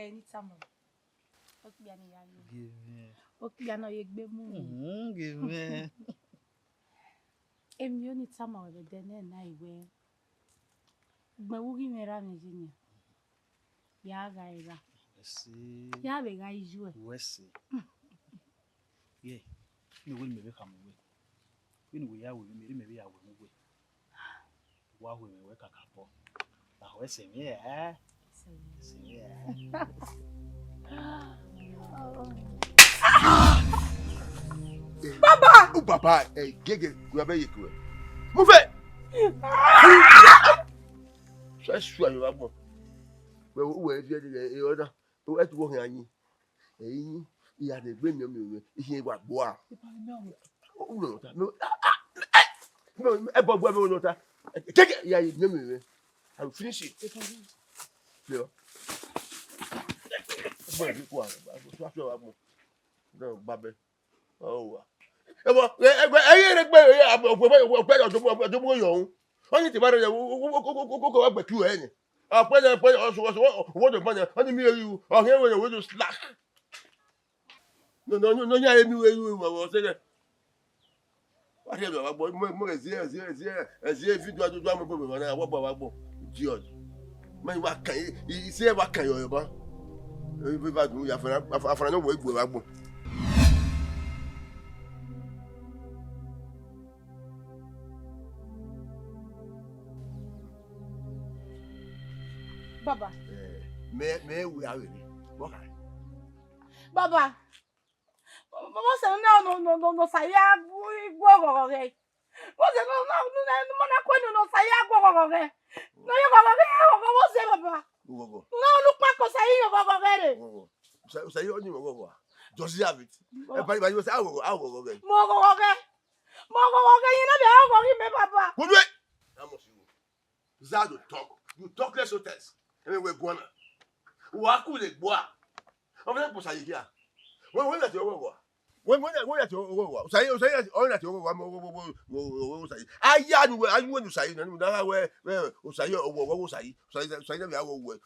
any time. Okay, I know you be moving. Give me. Em you need some of the dinner night where. But we give me Virginia. Yeah, guys. See. Yeah, we guys you. West. Yeah. You will maybe come away. When we are with me, maybe I will move away. Why will we work a couple? Now, we're saying, yeah. Yeah. Papa! Oh, Papa, hey, get grab it. Move it! So sure you are more. Well, where is the other? Who at work on you? He had a bring you. He was boy. Oh, no. No, above one. Take it. Yeah, you I'll finish it. Yeah. No, Babby. Oh, I ain't a better. Only the matter go back to any. Our president also was what the money, only me you, or here when you will slack. No, I knew you were saying. What have you about more as if you got to drama when I walk about George. Man, what can you say? What can you about? You have no way with Baba. Me, we are ready. Baba. What's no, saya, go away. What's no, no, saya, go away. No, you go away, what's it, Baba? No, look back, say, go away. Say, you only go. Just have it. Everybody was out. Mogo, okay. You know the how me, Papa. Good way. How much you? Zado talk. You talk less or test. And we're going to. Waku the bois. I'm not going here. When at your over. When at your over. Say, all at your over. I want to say, and where say, what was I? Say,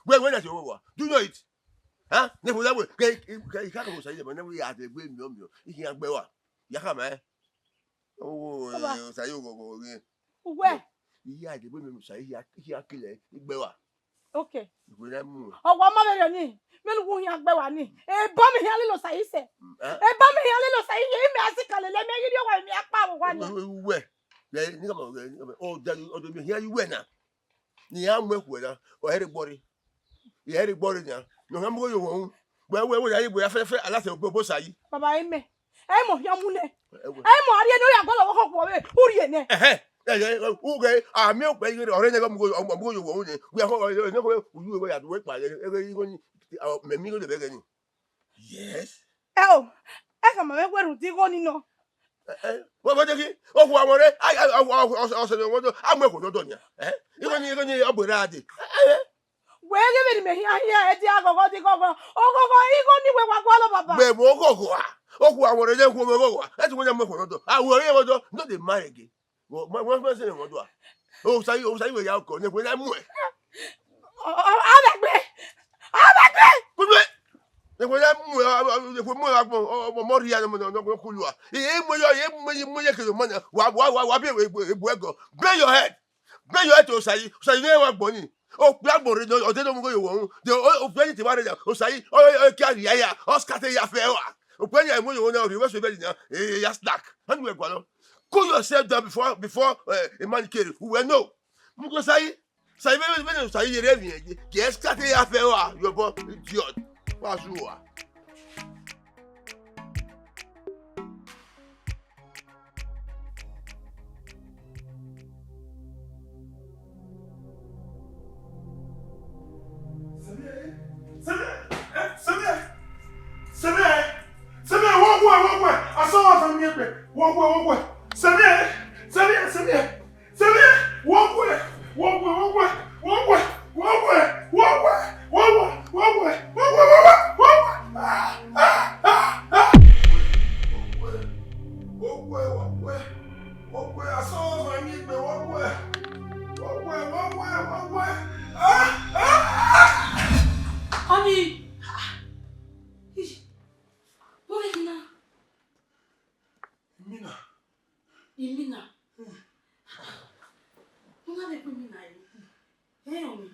when at your over. Do you know it? Huh? Never that way. Can't say, whenever we are the green meal. You can't go up. Yakama. Oh, say, you go again. Where? Yeah, the women say, he are killing. Okay. Oh, one mother, me, who young Bewani. A bomb here, little say, a bomb here, little say, let me give you a where? Oh, then here you went now. The arm work with her or everybody. You had a body now. No, I'm going home. Well, where are you? We have a lot of both sides. Papa, I'm Yamune. I'm going to walk. Okay, I'm milk baby already. I'm going to we are going to work by the middle of the beginning. Yes. Oh, I come away where you go, no. What is it? Oh, I also want to. I'm going to do it. You're going to be ready. Where give me here? Diago, oh, go, Papa. Where will go? Oh, I want to go. That's what I'm going to do. I will never do. Not the marriage. One person in one door. Oh, say we are going when I'm away. I'll be good way. When I'm more Kulua. He ain't when you're money. Why go? Bring your head to say, never bonny. Oh, blackboard, or they don't go you won't. The plenty of oh, say, oh, carry, or scatter your fair. Oh, when I'm going to be was ready now, you're stuck. And we're going. Cool yourself down before a man killed who will know. Mugo say, when you say you're yes, cut it after your boy, idiot. What's you are? I saw her from here. Walk way. Honey, Una de put me na you. Hey, Omi.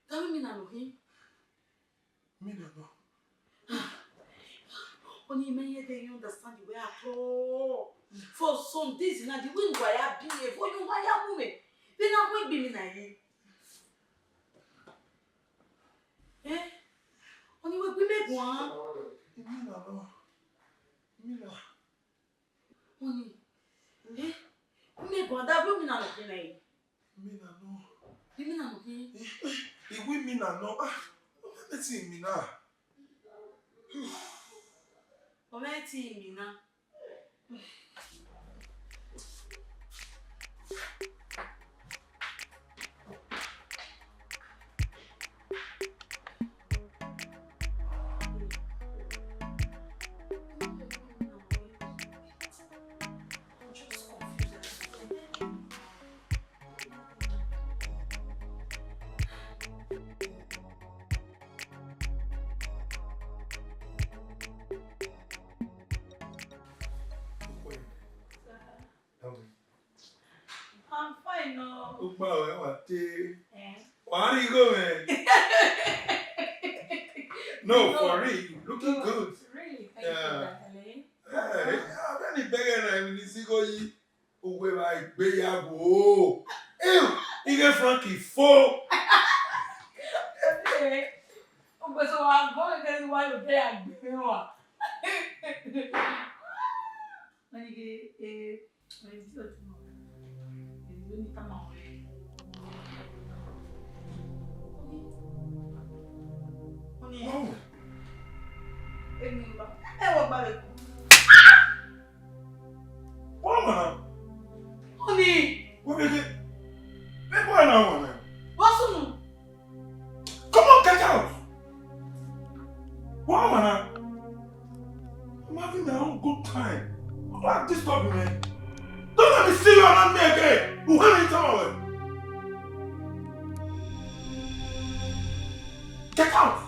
Tell me na no him. Me no. Only may they understand the way at all. For some days now, the wind why I behave. For you why I move. Then I won't be me na you. Eh? Only we make one. Me no. Only. Eh? We make one. That we me na no him na you. Me no. You me na no him. If we me no. Let's see me now. Ometi me na. I'm fine now. Where are you going? No, for real, you looking good. Really? Thank Yeah. you, Hey, I'm any bigger than when you see go you. Where I be ya go. You get Frankie full. darling. But so I'm going to get why you there. When you get when you see what tomorrow, you need come on. Oh. Woman. Honey, What is it? Let's go now, woman. what's on? Come on, get out. Woman. I'm having my own good time. Don't disturb me, man. Don't let me see you around me again. Who want me to get out.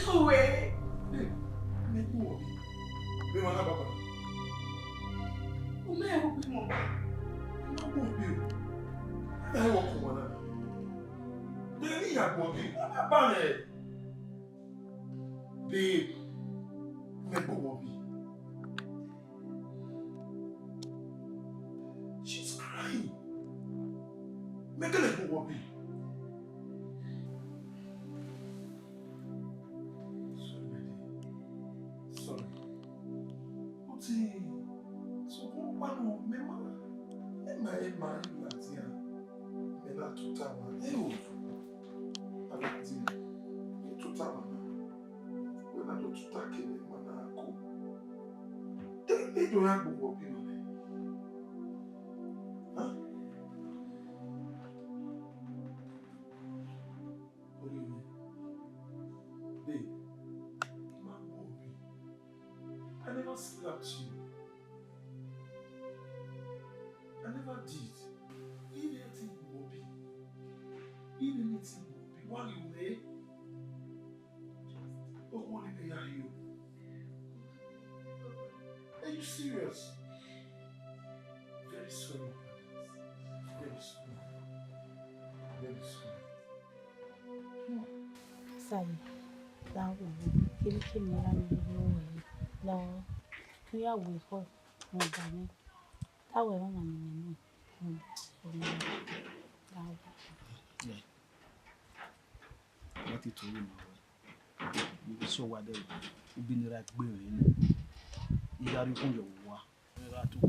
No way. She's crying. Make her go Bobby. Sorry. So one mema. Ema latia. Mena tutama. Alatia. Tutama. Wena do tutake ne mana ako. They don't have Bobby. Huh? What do you mean? Babe, my Bobby. I never slapped you. I never did. Eat anything, Bobby. Eat anything, Bobby. While you may. Oh, what did they are you? Are you serious? Very sorry about this. Very sorry. Very sorry. Sorry. That will kill me and now we are with her. That will run a minute. What it told you now? You saw what they would be like bearing. You are on your war. You are to go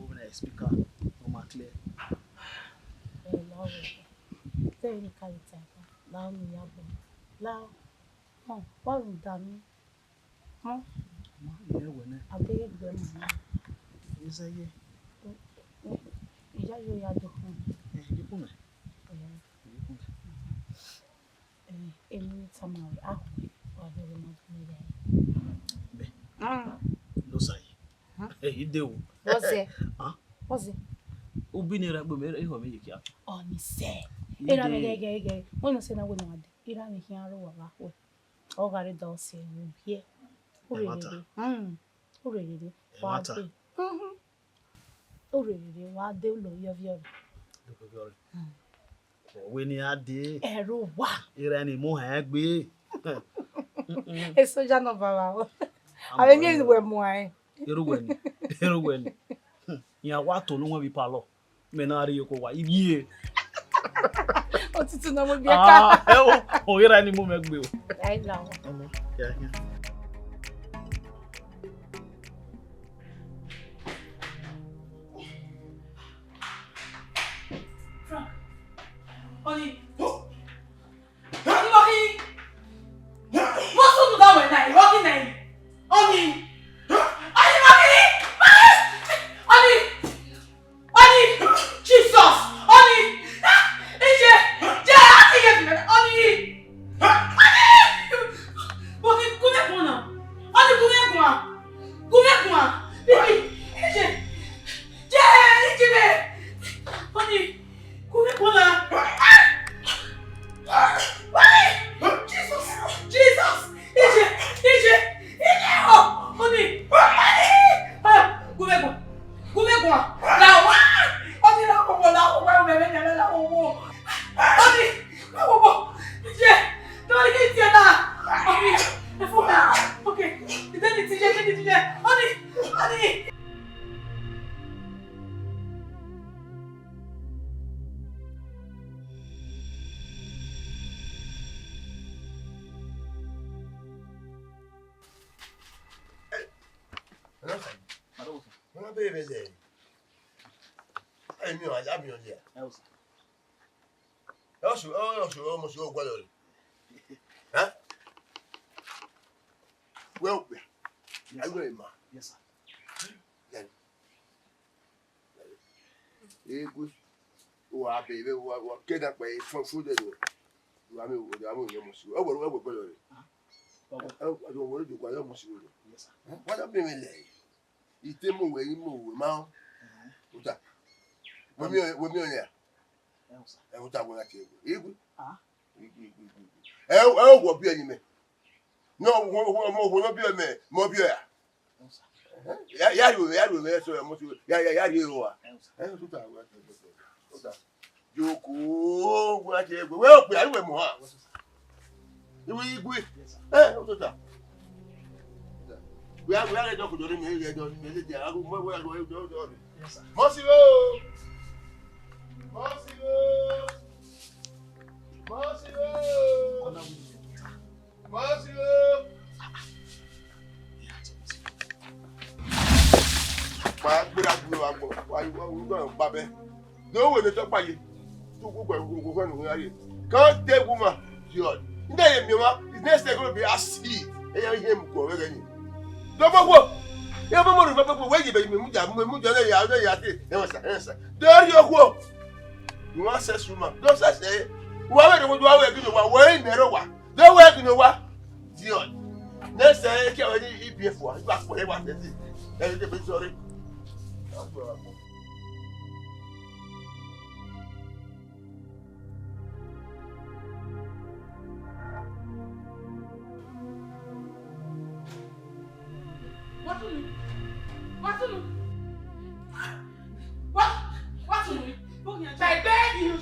when I speak up. No matter clear. Very character. Now we are now. Oh, what would done? Huh? Yeah, when I beg them. you say, You are the home. you put me. Any time I or he will not be there. No say. Hey, you do. What's it? Huh? What's it? Ubinira bumere iho me yikia. Oni se. Era me ge. Bueno se na bueno ade. Era me hiaro wa ba. O gare do se wo hie. Urere. Urere. Wa de. Urere wa de lo yo yo. We ni ade. Ero wa. Era ni mo ha gbe. Eso já não vai lá. A minha é mãe. Erugweni. Ya wa to lu won bi pa lo. Me na ri ko wa ibie. O titi na mo bi aka. O era ni mo me gbe o. Ai lá. Ya. Frank. Oni. Oni. What's on that way now? Walking now. Oni. Jesus! Oni! Ije! Je! Ati get me! Oni! Oni! Kume kuna! Oni kume kuna! Kume kuna! Bibi! Ije! Je! Ije me! Oni! Kume kuna! Oni! Jesus! Jesus! Ije! Ije! Ije! Oh! Oni! Oni! Kume kuna! Kume kuna! Now! Yes, sir. Wa baby wa keda pe fun de do. Wa mi yo mo si. O wo pe lo re. O wo ju kwa yo mo si wo. Yes, sir. Wa da be mi le. Ite mo we yin mo we ma. Uta. Wo mi o ya. Yes, sir. Uta wo la ti ego. Egu. Wo bi eyin me. No wo no bi o me, mo bi o ya. Ya ri so mo ti ya ri o wa. Uta wo uta. Joko wa ti ego. We o pe ari we mo ha. Iwi igwe. Uta. We are the doctor me here do me le dia agu mo we do. Yes sir. Mosigo. Pa gbira gbiro agbo. Wa do pa be. Do we le to pa yi. Tu go fenu yari. Can't take woman. God. Nde mi wa. His next thing going to be acid. Eyan him ko we ni. Dogbogbo. Ya mo ru gbogbo we be mi mu le ya te. Ensa. Dori ogwo. You want sex woman. Don't say. Wa we do wa we bi wa we nero wa. Do we bi wa. God. Next say ke we ni IPF wa. Gba po e wa te ti. E de be sorry. I beg you.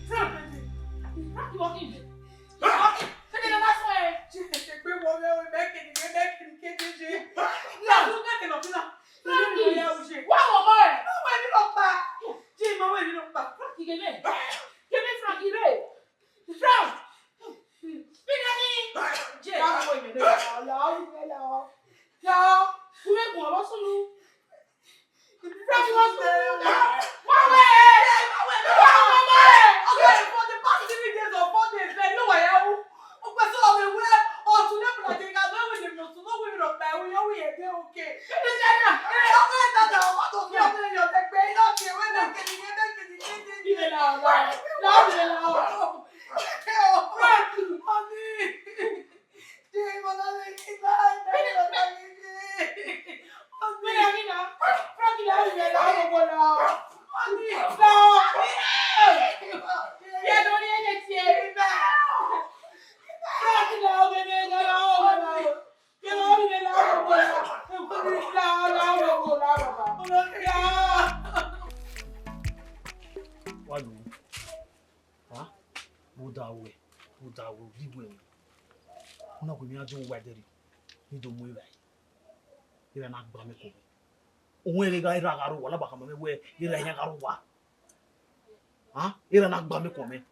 Frank, you walking there? Take it last way. we. Uwadiae we. Una go mi ajo Uwadiae. Ni do mo ira. Ira na gba me ko me. Ohun ere ga ira garu wala ba ka me we ira yan garu wa. Ha? Ira na gba me ko me.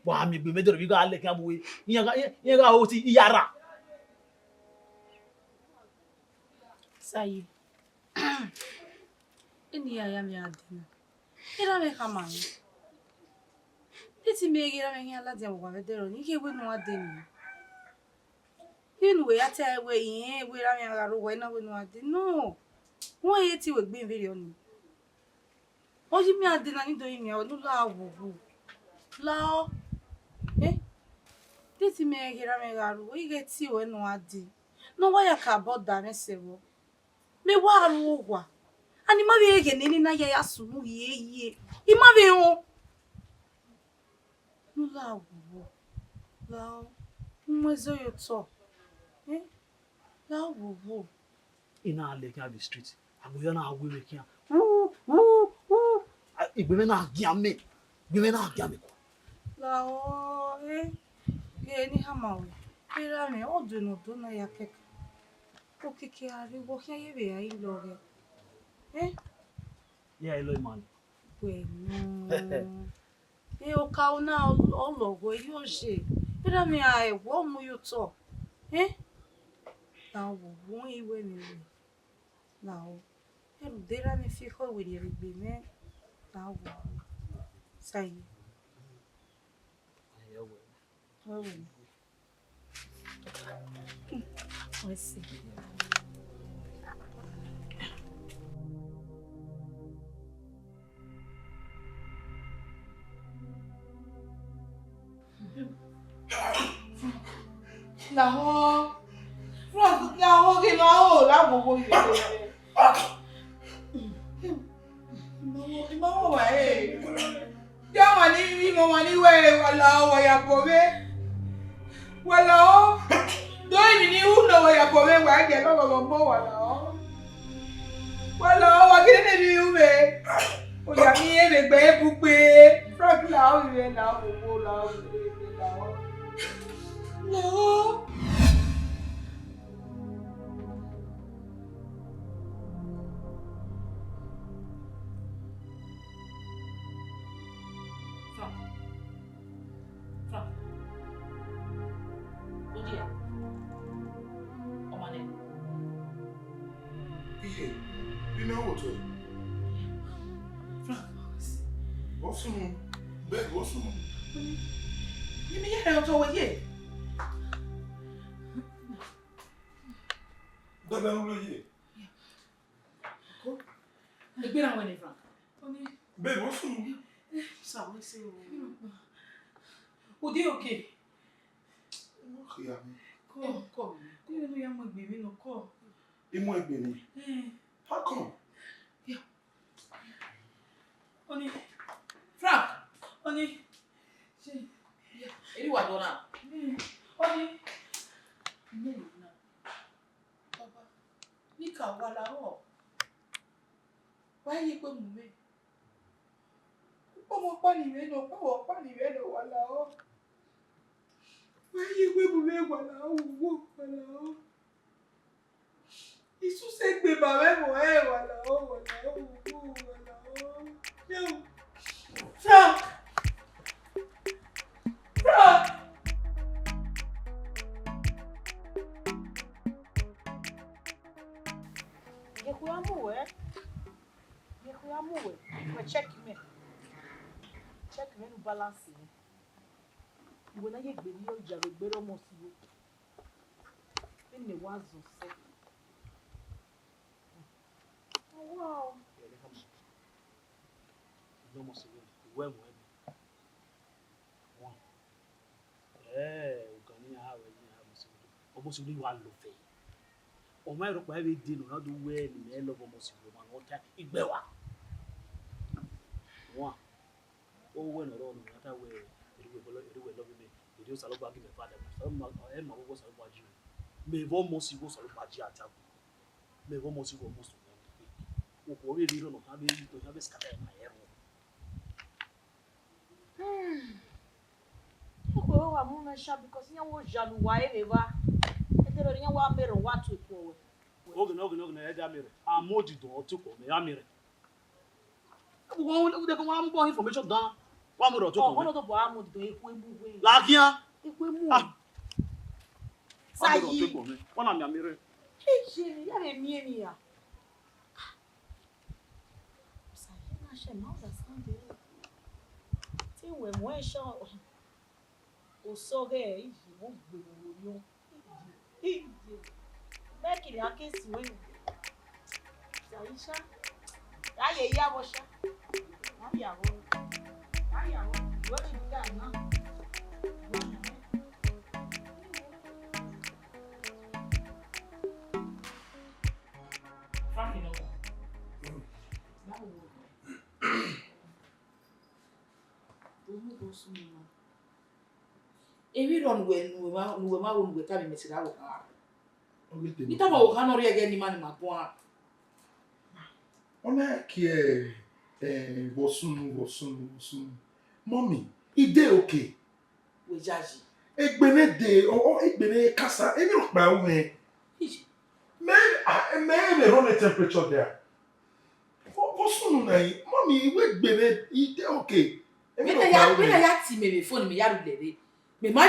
Wa mi gbe me do bi ga le kan bo we. Yan ga o ti iyara. Sayi. Ini ya mi adina. Ira me kama. Iti me gira me ala dia wa vedero ni ke we no adini. Inu we ate we yin we ra me agaru we na we no adini. No. Won ye ti we gbe video ni. O ji mi adina ni do yin mi o nu la wo. La. Iti me gira me agaru we get ti we no adi. No wa ya ka boda me sewo. Me wa ru wa. Ani ma be ge ni na ya sunu ye. I ma be ho. No la wo. La. Mwezo yo to. La wo. Ina le kan be street. Agoyo na awe we kan. Igbe me na gian me. Igbe me na gian me ko. La o ge ni hamawe. Ira me o do no do na ya keke. O keke ari wo ya ye be ai lo ge. Yeah, ilo man. We no. O ka na o lo go yo se. Ira me ai wo mu yo to. Na wo won iwe mi we. Na o. Eru dera me fico we ri be me. Na wo. Sai. Yeah, we. Oh. Let's see. Now, Frank, now, okay, now, that will go. No way. Yeah, money, way, walao, ya pobe. Walao. Don't you know where ya pobe, where I get over more, walao. Walao, I can't do it. Oh, ya me, the baby, Frank, now, no. Frank. Uwadiae. Omane. Iye, you know what? Frank. What's wrong? Beg, what's wrong? You mean you don't know yet? Evbarulehe. Egbera wele Frank. Beg, what's wrong? Sorry, say. Uwadiae okay. Yeah. Come. You know you am baby no come. Imu Ebeni. How come? Yeah. Oni. Frank. Oni. Yeah. Eri wa dona. Oni. No. Papa. Nika wala ho. Why you go mume? Omo pani we no wala ho. Why you go mume wala ho? Isu se gbe baba mo wala ho. Yo. Frank. Yekuyamuwe. We check me no balance. Iwe na ye gbe ni o jare gbe romo si wo. Ni wazo se. Oh wow. No mo se we mo e. One. Ugani ha we ni ha mo se. Omo se ni wa lo fe. O ma ro pa e di no na do we ni me lo mo se wo ma no ta igbe wa. One. O we no ro no ta we eriwe lo bi me. Eri o salo gba gi me father. So ma wo salo gba ji. Me vo mo si wo salo gba ji ata. Me vo mo si wo mo so. O ko ri ro no ka be to ha be skata e ma ero. Eko wa mu na sha because nya wo jalu wa e ba. Etero nya wa mere wa to ko. Oge na eja mere. Amodi do otuko me ya mere. Wọ́n de ko wa mbo information dan. Wa mo do otuko. Oh, no to bo amodi do eku emu we. La kian. Eku emu. Sa yi. Wọ́n na mi amere. Jimmy, ya me mi emi ya. Sa yi na she ma understand it. Ti we mo e sha o so ge yi mo gbe wo yo. Make it a case when Saisha. Ya ye ya bo sha. Ya bo. Ya bo. What you got now? Ebi ron we ma won we ka me mesira wo ka. Ita ma wo ka no re ge ni ma ni ma po a. Ona ki bosun. Mommy, ide okay. We jaji. Egbene de o egbene kasa. Ebi ro pa wo me. Me run the temperature there. Bosun na yi. Mommy, we egbene ide okay. Me na ya ti me phone me ya ru lere. Me ma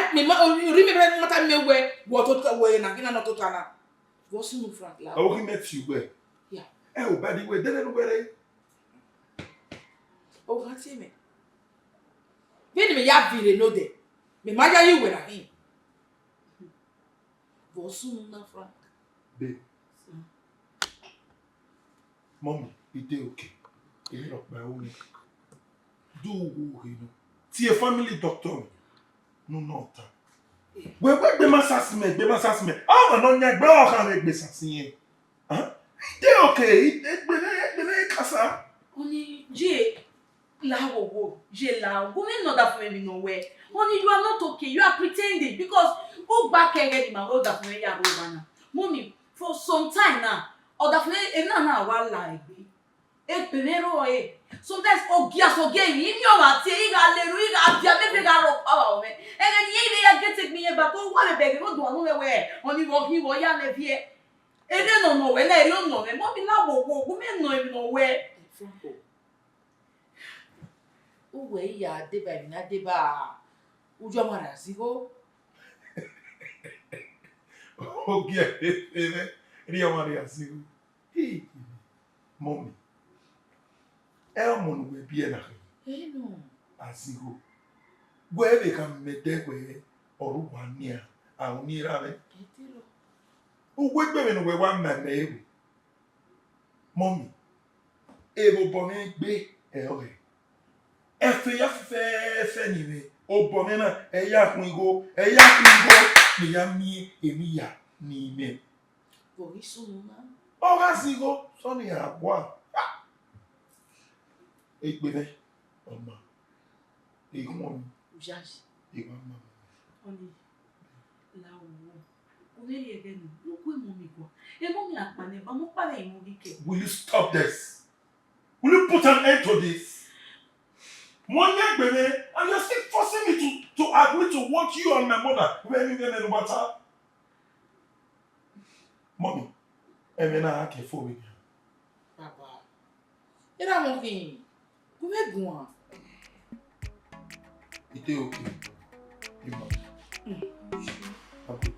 ori me bre mata me we wo to we na kina no to kana. Bosun Frank la. I will met you where. Yeah. Oh, buddy, we didn't where. O ka ti me. Be me ya vire no de. Me ma ya yi we na hin. Bosun na Frank. Babe. Mommy, ide okay. Ebi ro pa wo me. Do who you know. Ti a family doctor. No not. We be masasme. Ah, no nya gbe o kan gbe sasin yen. Ide okay. Ide kasa. Oni je la wo je la go me no da for me no where. Honey, you are not okay. You are pretending because go back again in my old that me ya go na. Mommy, for some time now, or that me na wa la egbe. Penero e. Sometimes ogia mi o ma ti I ga leru I ga dia me ga ro power o me. E ga ni e ya get take me back o wa me beg no do anu me we. Oni wo hi wo ya na vie. E de no we na e no me. Mommy na wo me no we. Franco. O we ya de ba mi na de ba. Ujo amara sigo. Ogia ri amari asigo. Mommy. Elmon we be na. No. Asigo. Where they can make that way or 1 year. I will need have it. Who wait women we 1 man neighbor. Mommy. Ebo bonnet be ewe. Efe ya fe niwe. O bonena e ya kungo. Ni ya mi emi ya ni me. Bo isu na. O asigo so ni agwa. Egbene ọma egun Ujaji. egun mama Oni la wo. O le ye genu. Lo ku mo mi go. E mo mi apane ba mo pare imo dike. will you stop this? Will you put an end to this? Monya Egbene, and you're still forcing me to agree to what you and my mother were living in water. Mommy, Emena ake for me. Papa. Era mo kin. Ku me gun. It is okay. You must. I'm good.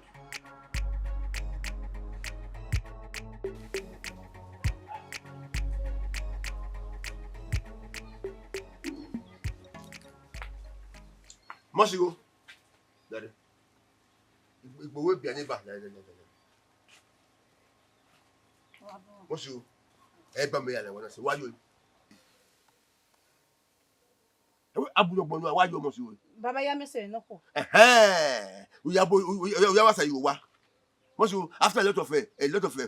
Masigo. Daddy. Igbo we bi ani ba. Masigo. E ba me ya le wona se wayo. Abuyo gbonu wayo Masigo. Baba ya me say no ko. We ya say you wa. Masigo after a lot of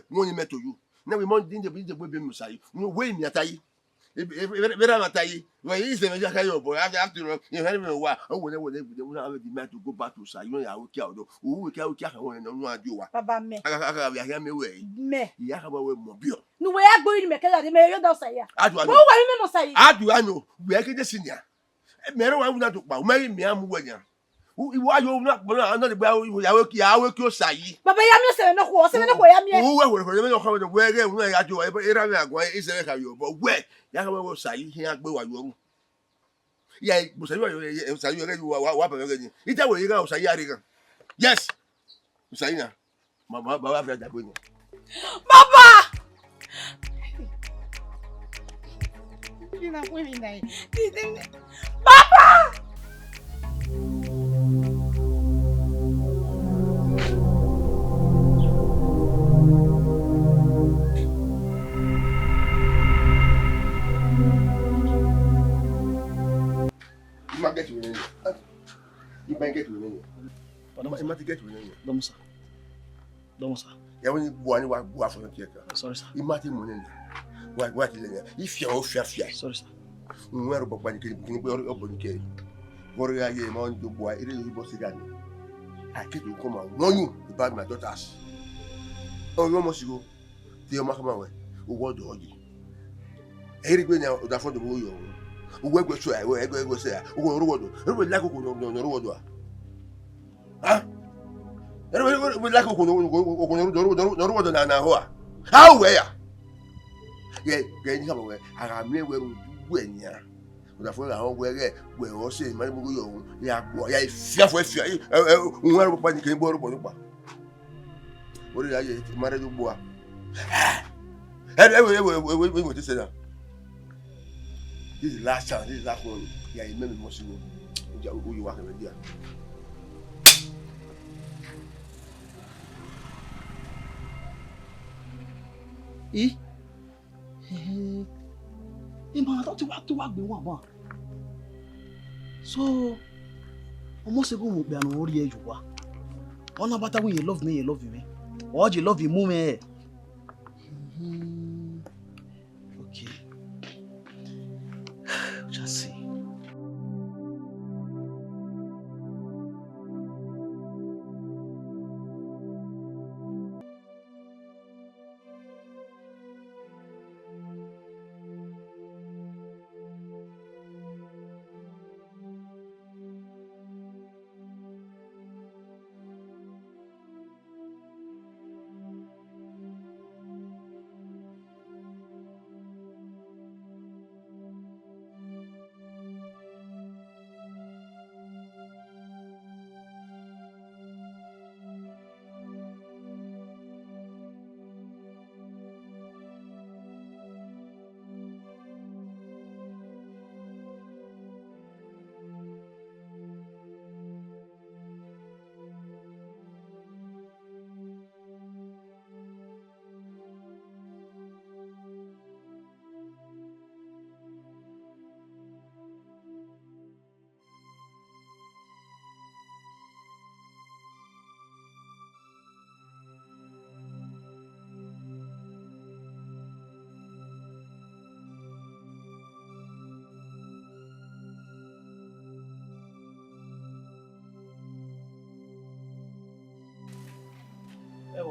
money met to you. Now we want the baby Musai. No way me atai. Vera matai. When he say me just carry your boy after you hear me wa. Oh we have the man to go back to Sai. You know I will kill do. We kill when no ado wa. Baba me. Aka we hear me way. Me. Ya ka we mo bio. No we ya go in me kala de me yo do say ya. Adu Wo ano. wa me no say. Adu ano. We ake de senior. Mere wa una to pa. O mari mi amu wa nya. Why you not the bell? You are your say. Baba ya mi se no ko, se no ko ya mi. Who will never come to where I do it is a you, but where Yahweh will say here go you. Yeah, but you are it's a way you go say Yariga. Yes, Sayina. Mamma, Baba, Baba! Baba! you might get you. You might get you. You might get you. Domusa. Domusa. You only one for the theater. Sorry, sir. You might money. What if you're off your fear? Sorry, sir. Where about when you can go up on the Warrior, you want to boy, it is supposed to I keep you come on. No, you about my daughters. Oh, you must go. The Makamawe, who want to hold you. Eric Benard Njoku, the front of you. Who work with you, where I go say, who will like no road. Huh? We like no road now. How where? Yeah, getting come away. I am near where we were. The phone I where we all say, my boy, yeah, boy, I fear for fear. Where panic came borrow. What did I marry the boy? We want to say that. This is last chance, this is last one. Yeah, you remember most of who you are with there. Man, I thought to work be one man. So, almost a go be an old age. One about when you love me, you love me. Or you love you, move me. Okay. Just see.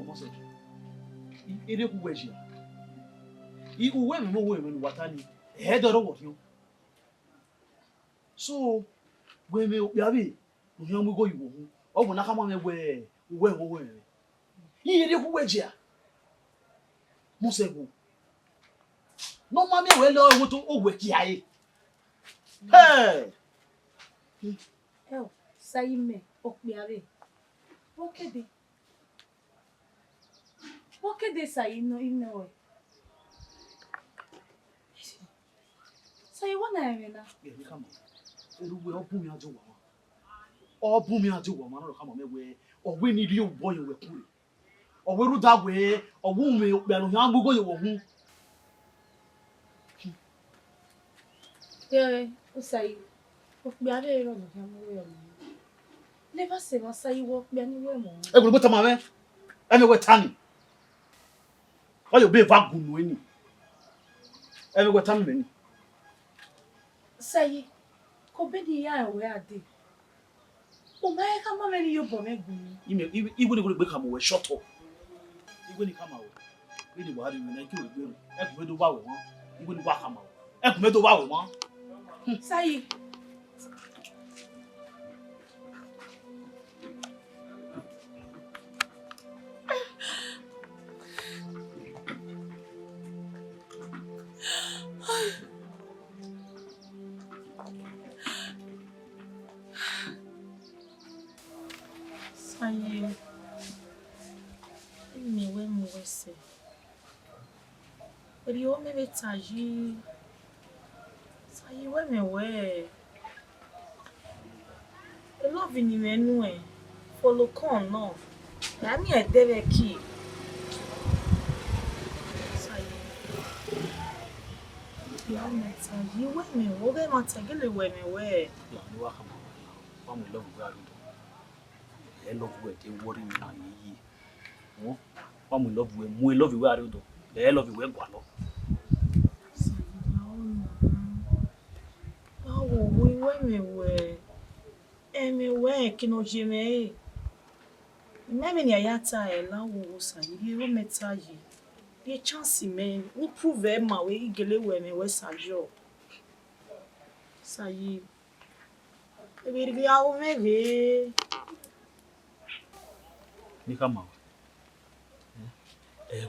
Mose. Ere ku weji. I uwe mi mo we mi watani. E do ro wo yo. So, we me ya bi, no mo go yiwo hu. O bu na ka mo me we wo we. I ere ku weji a. Mose go. No ma me we lo wo to o we ki aye. Hey. Saime, okbiare. Okede. Okede sai no ino. Sai wona emena. Yeah, come on. Eruwe obu mi ajo wa. Obu mi ajo wa ma no come on me we. O we need you boy we kure. O we ru da we, o wu me pe no han gugo ye wo hu. Yeah, sai. Okbiare ro no han mo we o. Never say what say work be anywhere mo. E go bota ma me. E me we tani. O yo be va gunu eni. E me we tani me ni. Say ko be di ya we ade. O ma e ka ma me ni yo bo me gunu. Igwe ni go gbe ka mo we shut up. Igwe ni ka ma we. We ni Buhari mi na ki we gbe. E ku me do ba we won. Igwe ni wa ka ma we. E ku me do ba we won. Say Saye. Me we mo se. Eri o me betaji. Saye we me we. E love ni menu e. Follow con no. Ya mi e debe ki. Saye. Ya me taji we me wo be ma tagele we me we. La ni wa kama. Wa mo love we arudo. E love we te worry me na yi. Mo wa mo love we arudo. E love we gwa lo. Oh, we me we. Me we kino jeme. Maybe ni ayata e la wo saye. Ye wo metaji. Ye chance me. Ni prove ma we igele we me we sajo. Saye. Ebi ya wo me ve. Ni kama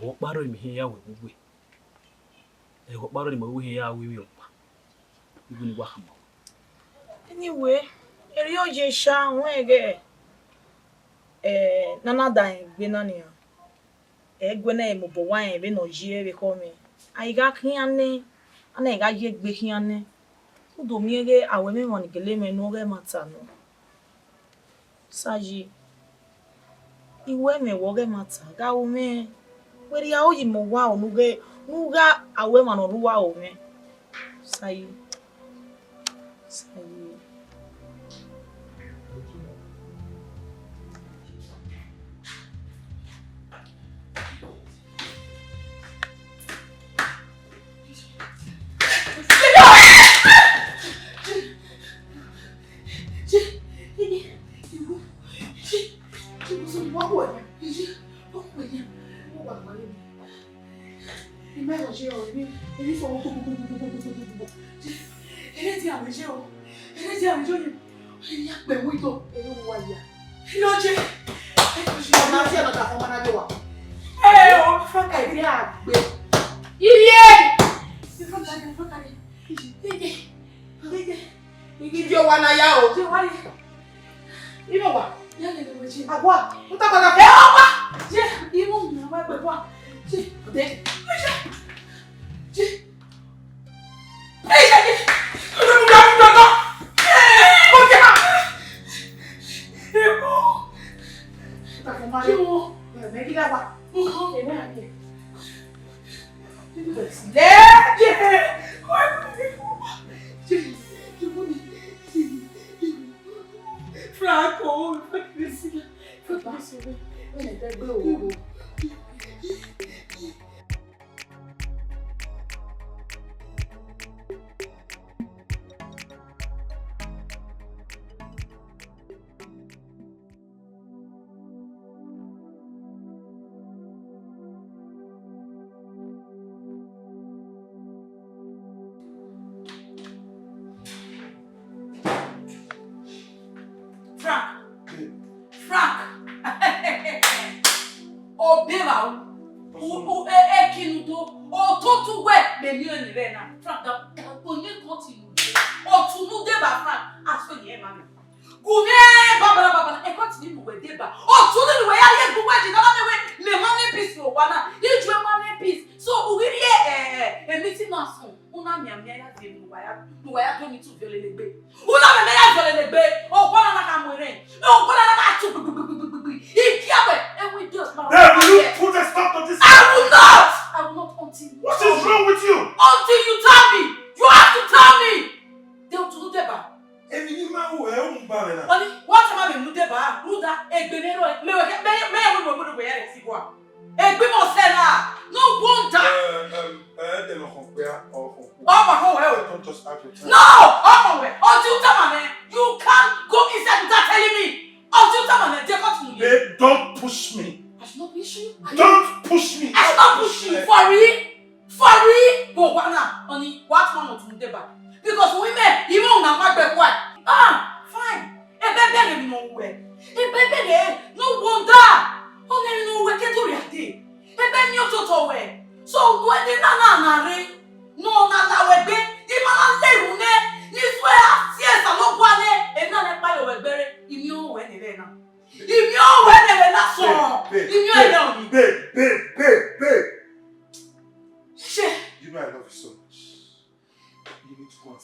wo paro mi he ya we gwe. Wo paro ni mo he ya we opa. Ibu ni wa kama. Anyway, eri oje sha wege nana dan gbe na ni egwe na mo bo wan be no jie be ko me ai ga kiane ana ga ye gbe kiane udo mi ege awe me won gele me no ge mata no saji iwe me wo ge mata ga wo me weri ya oyi mo wa nuga awe ma no ruwa o me sayi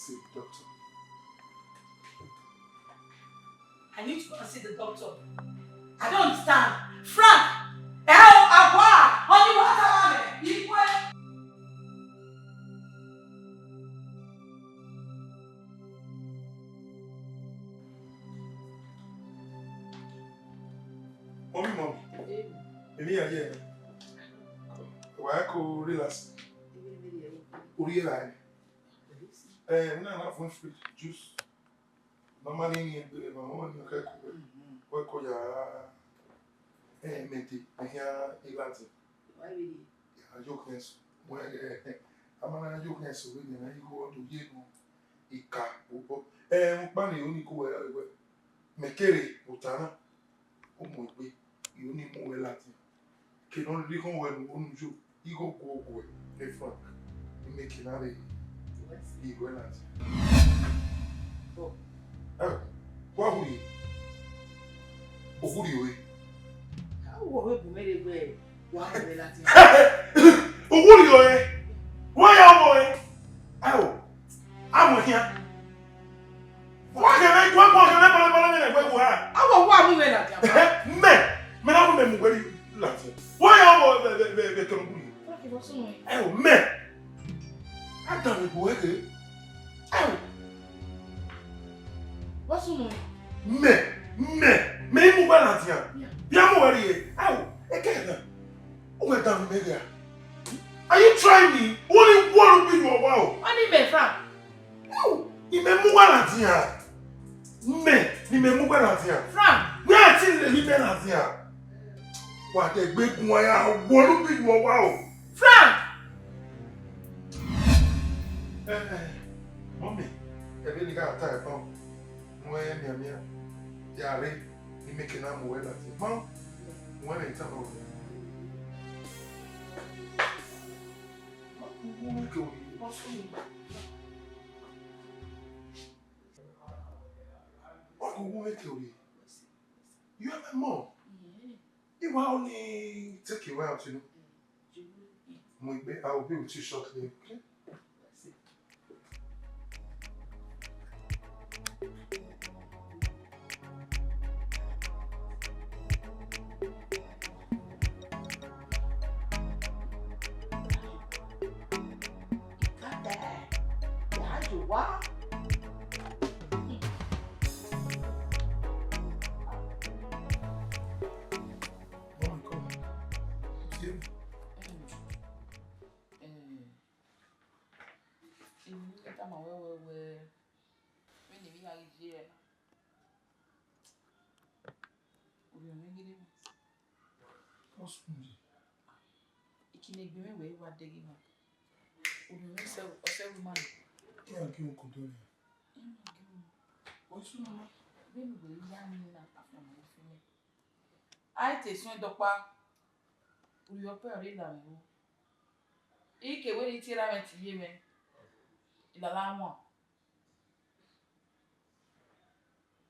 see the doctor. I need to go and see the doctor. I don't understand. Frank! Honey, what happened? Mommy. Maybe I hear. Why I could relax? Uwadiae. Not fruit juice. Normally, my mom, you can work on your menti. I hear Enlighten. Why will you? Jokeness. When I'm an jokeness, when I go to Yeno, Ika, Bunny, only go Mekere, Utana, Omoe, you need more Latin. Can only go when you go away, a front. You make it out of you go Latin. Oh, what would you? Who do you? How will you make it way? Why are they Latin? Who do you? Why are you? Oh, I'm here. Why can I go I will want to Latin. Men, I will very Latin. Why are you? Oh, men. I don't know. Oh. What's the name? Me move Latin. Bien worry. Oh, again. Who done media? Are you trying me? Only one be your wow. Only me, Frank. Oh, you may move Latin. Me, you may move Latin. Frank. We are still the Latin. What a big wire, one be your wow. Frank. Mommy, I really got tired from when you're Yare, you make an arm well at it. Mom, when I tell over. What will make you? You have a mom. You will only take you out, you know. I will be with you shortly, okay? Wow. I taste one dopa. We open a la mo. Ike we ti ra meti ye me. Ilala mo.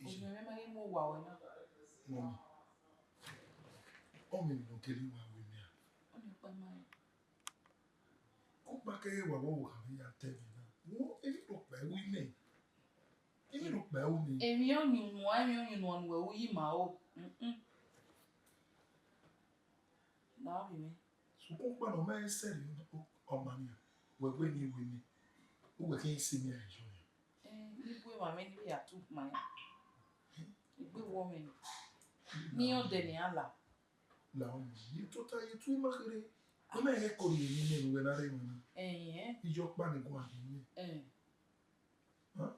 O me me mo wa we na. Mommy. Oh, me no keli wa we me. O ni pa ma. O ba ke wa wo ha ya te me na. Wo e lo pe we me. E lo pe o me. Emi o ni mo, emi o ni no we wo yi ma o. Na bi me. So ko pa no me se ni o ma ni. We ni we ni. O we kin see me enjoy. Ni bu ma me ni ya tu ma. Igbe wo me. Ni o de ni ala. La o ni to ta ye tu ma kere. O me re ko ni ni we na re mo. Ijo pa ni go ani ni. Huh?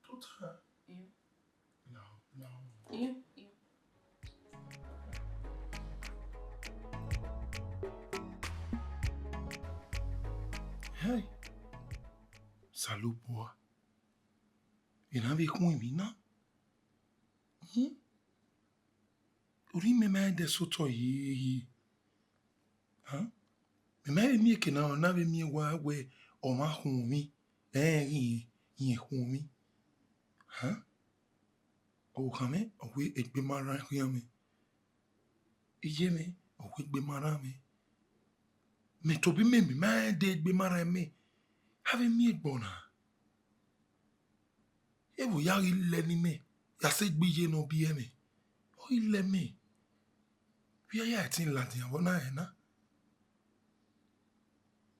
To ta. La. Hey. Salut boy. Il avait quoi mina? Uri me de soto yi. Huh? Me mi ke na na mi wa we o ma hu mi. Yin hu mi. Huh? O kame o we egbe mara hu mi. Iye me o we egbe mara mi. Me to bi me de egbe mara mi. Have mi egbona. Evo ya ile ni me. Ya se gbije no bi me. O ile me. We ya tin Latin abona e na.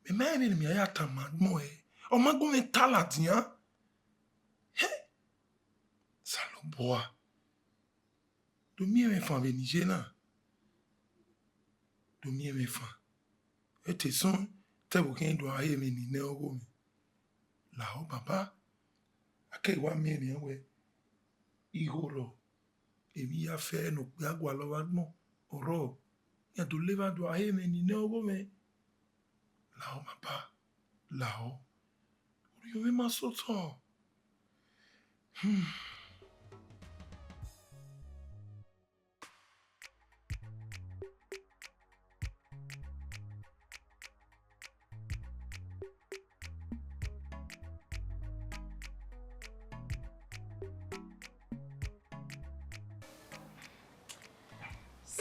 Me me me ya tamad mo e. O ma go me talent ya. He. Salo boa. Do mi me fan be Niger na. Do mi me fan. E te son te bo ken do aye me ni ne ogo mi. La o baba. Ake wa mi ni we. Ihoro. Èmi ya fẹ́ no pe agwa lọ́wọ́ gbọ́n ọ̀rọ̀ yẹn tó léwá do ayé mi ní ọwọ́ mi làwọn bàbá làwọn orí omi máa sọ̀tọ̀.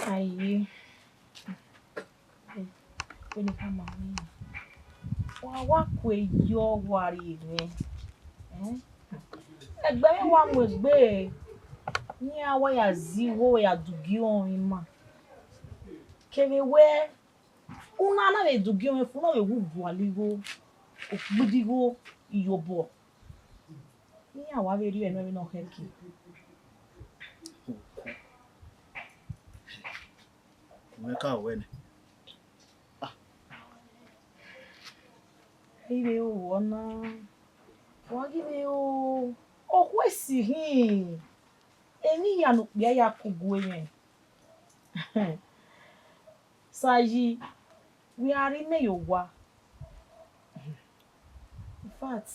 Aí, ele tá maluco. Wa kwe yo wari ni. Egbe mi wa mo egbe. Ni awa ya ziwo ya dugi on ma. Kere we una na le dugi on fu na we wu bualigo. Ogbidigo iyobo. Ni awa be ri enu mi no heki. Mweka wene. Ibe o wona. Wagibe o. O kwesi hin. Eni ya no bia ya kugwe yen. Saji we are in Yowa. In fact,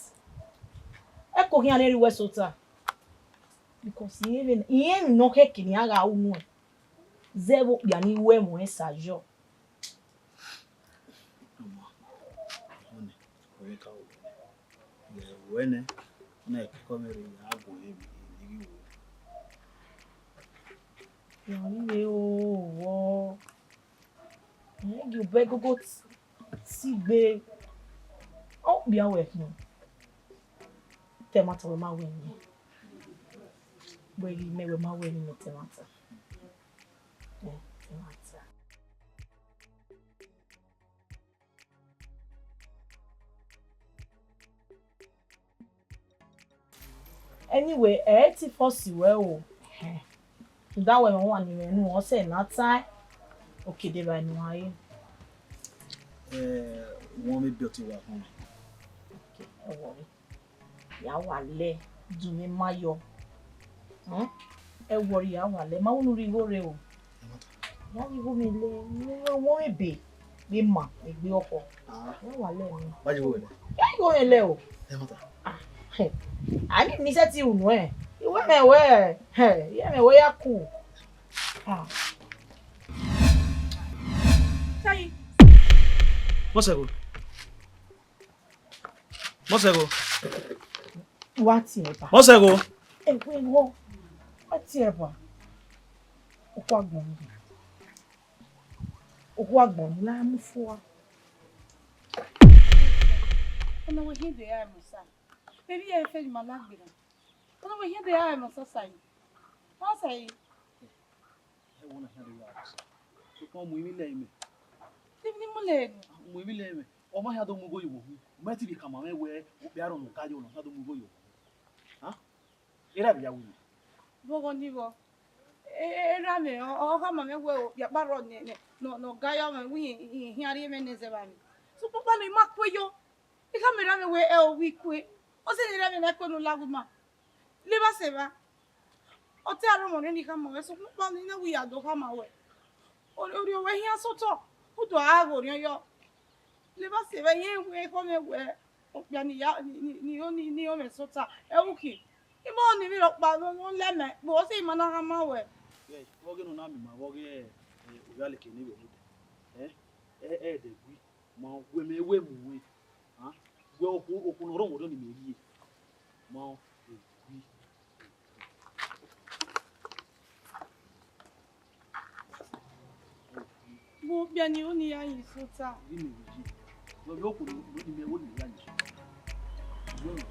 e ko hin aleri wesota. Because even no heki ni aga unu. Zero ya ni we mo sajo. Mweka wene. Na kikomere ya agbo ebi ni wo. Yoni o. You beg go si be. Oh, bia we hin. Temata we ma we ni. We me we ma we ni temata. Temata. Anyway, ti force we o. That way one ni me no say na time. Okay, dey by no aye. Wọ́n mi built wa fún mi. Okay, e worry. Ya wa le du mi mayo. E worry ya wa le ma wonu ri go re o. Ya ri go mi le ni won ebe. Be ma, e gbe oko. Ya wa le mi. Ba je wo le. Ya go mi le o. E mata. Ani ni se ti unu e. Iwe me we. Ye me we ya ku. Sai. Mosego. What eba? Mosego. E we wo. What eba? Okwa gbon la mu fo wa. Ona wo hin de ya musa. Baby ya fe ma la gbira. Ona wo hin de ya musa sai. Ma sai. E wona ha de ya. So ko mu mi le me. Ni mu le. Mu mi le me. O ma ha do mu go yiwo hu. Ma ti bi kama me we o bi aro no ka je o no ha do mu go yiwo. Ha? Ira bi ya wu. Bogo ni bo. Era me o ha ma me we o ya paro ni no ga yo me wi hin ari me ne ze ba mi. So papa no ma kwe yo. I ka me ra me we e o wi kwe. O se ni ra me na kwe no lagu ma. Le ba se ba. O te aro mo ni ka mo we so papa ni na wi ya do ka ma we. Ori o we hin asoto. O do ago ri yo. Le ba se ba yen we ko me we. O pia ni ya ni o me sota. E wuki. Ibo ni mi ro pa no le me. Bo se ma na ka ma we. Yes, woge no na mi ma woge Uwadiae ke ni we mu. De gwi ma we me we mu we. Ha? We oku no ro wo do ni me rie. Ma gwi. Bo bia ni o ni ya yin sota. Ni me wi. Wo bi oku no ni me wo ni ya ni.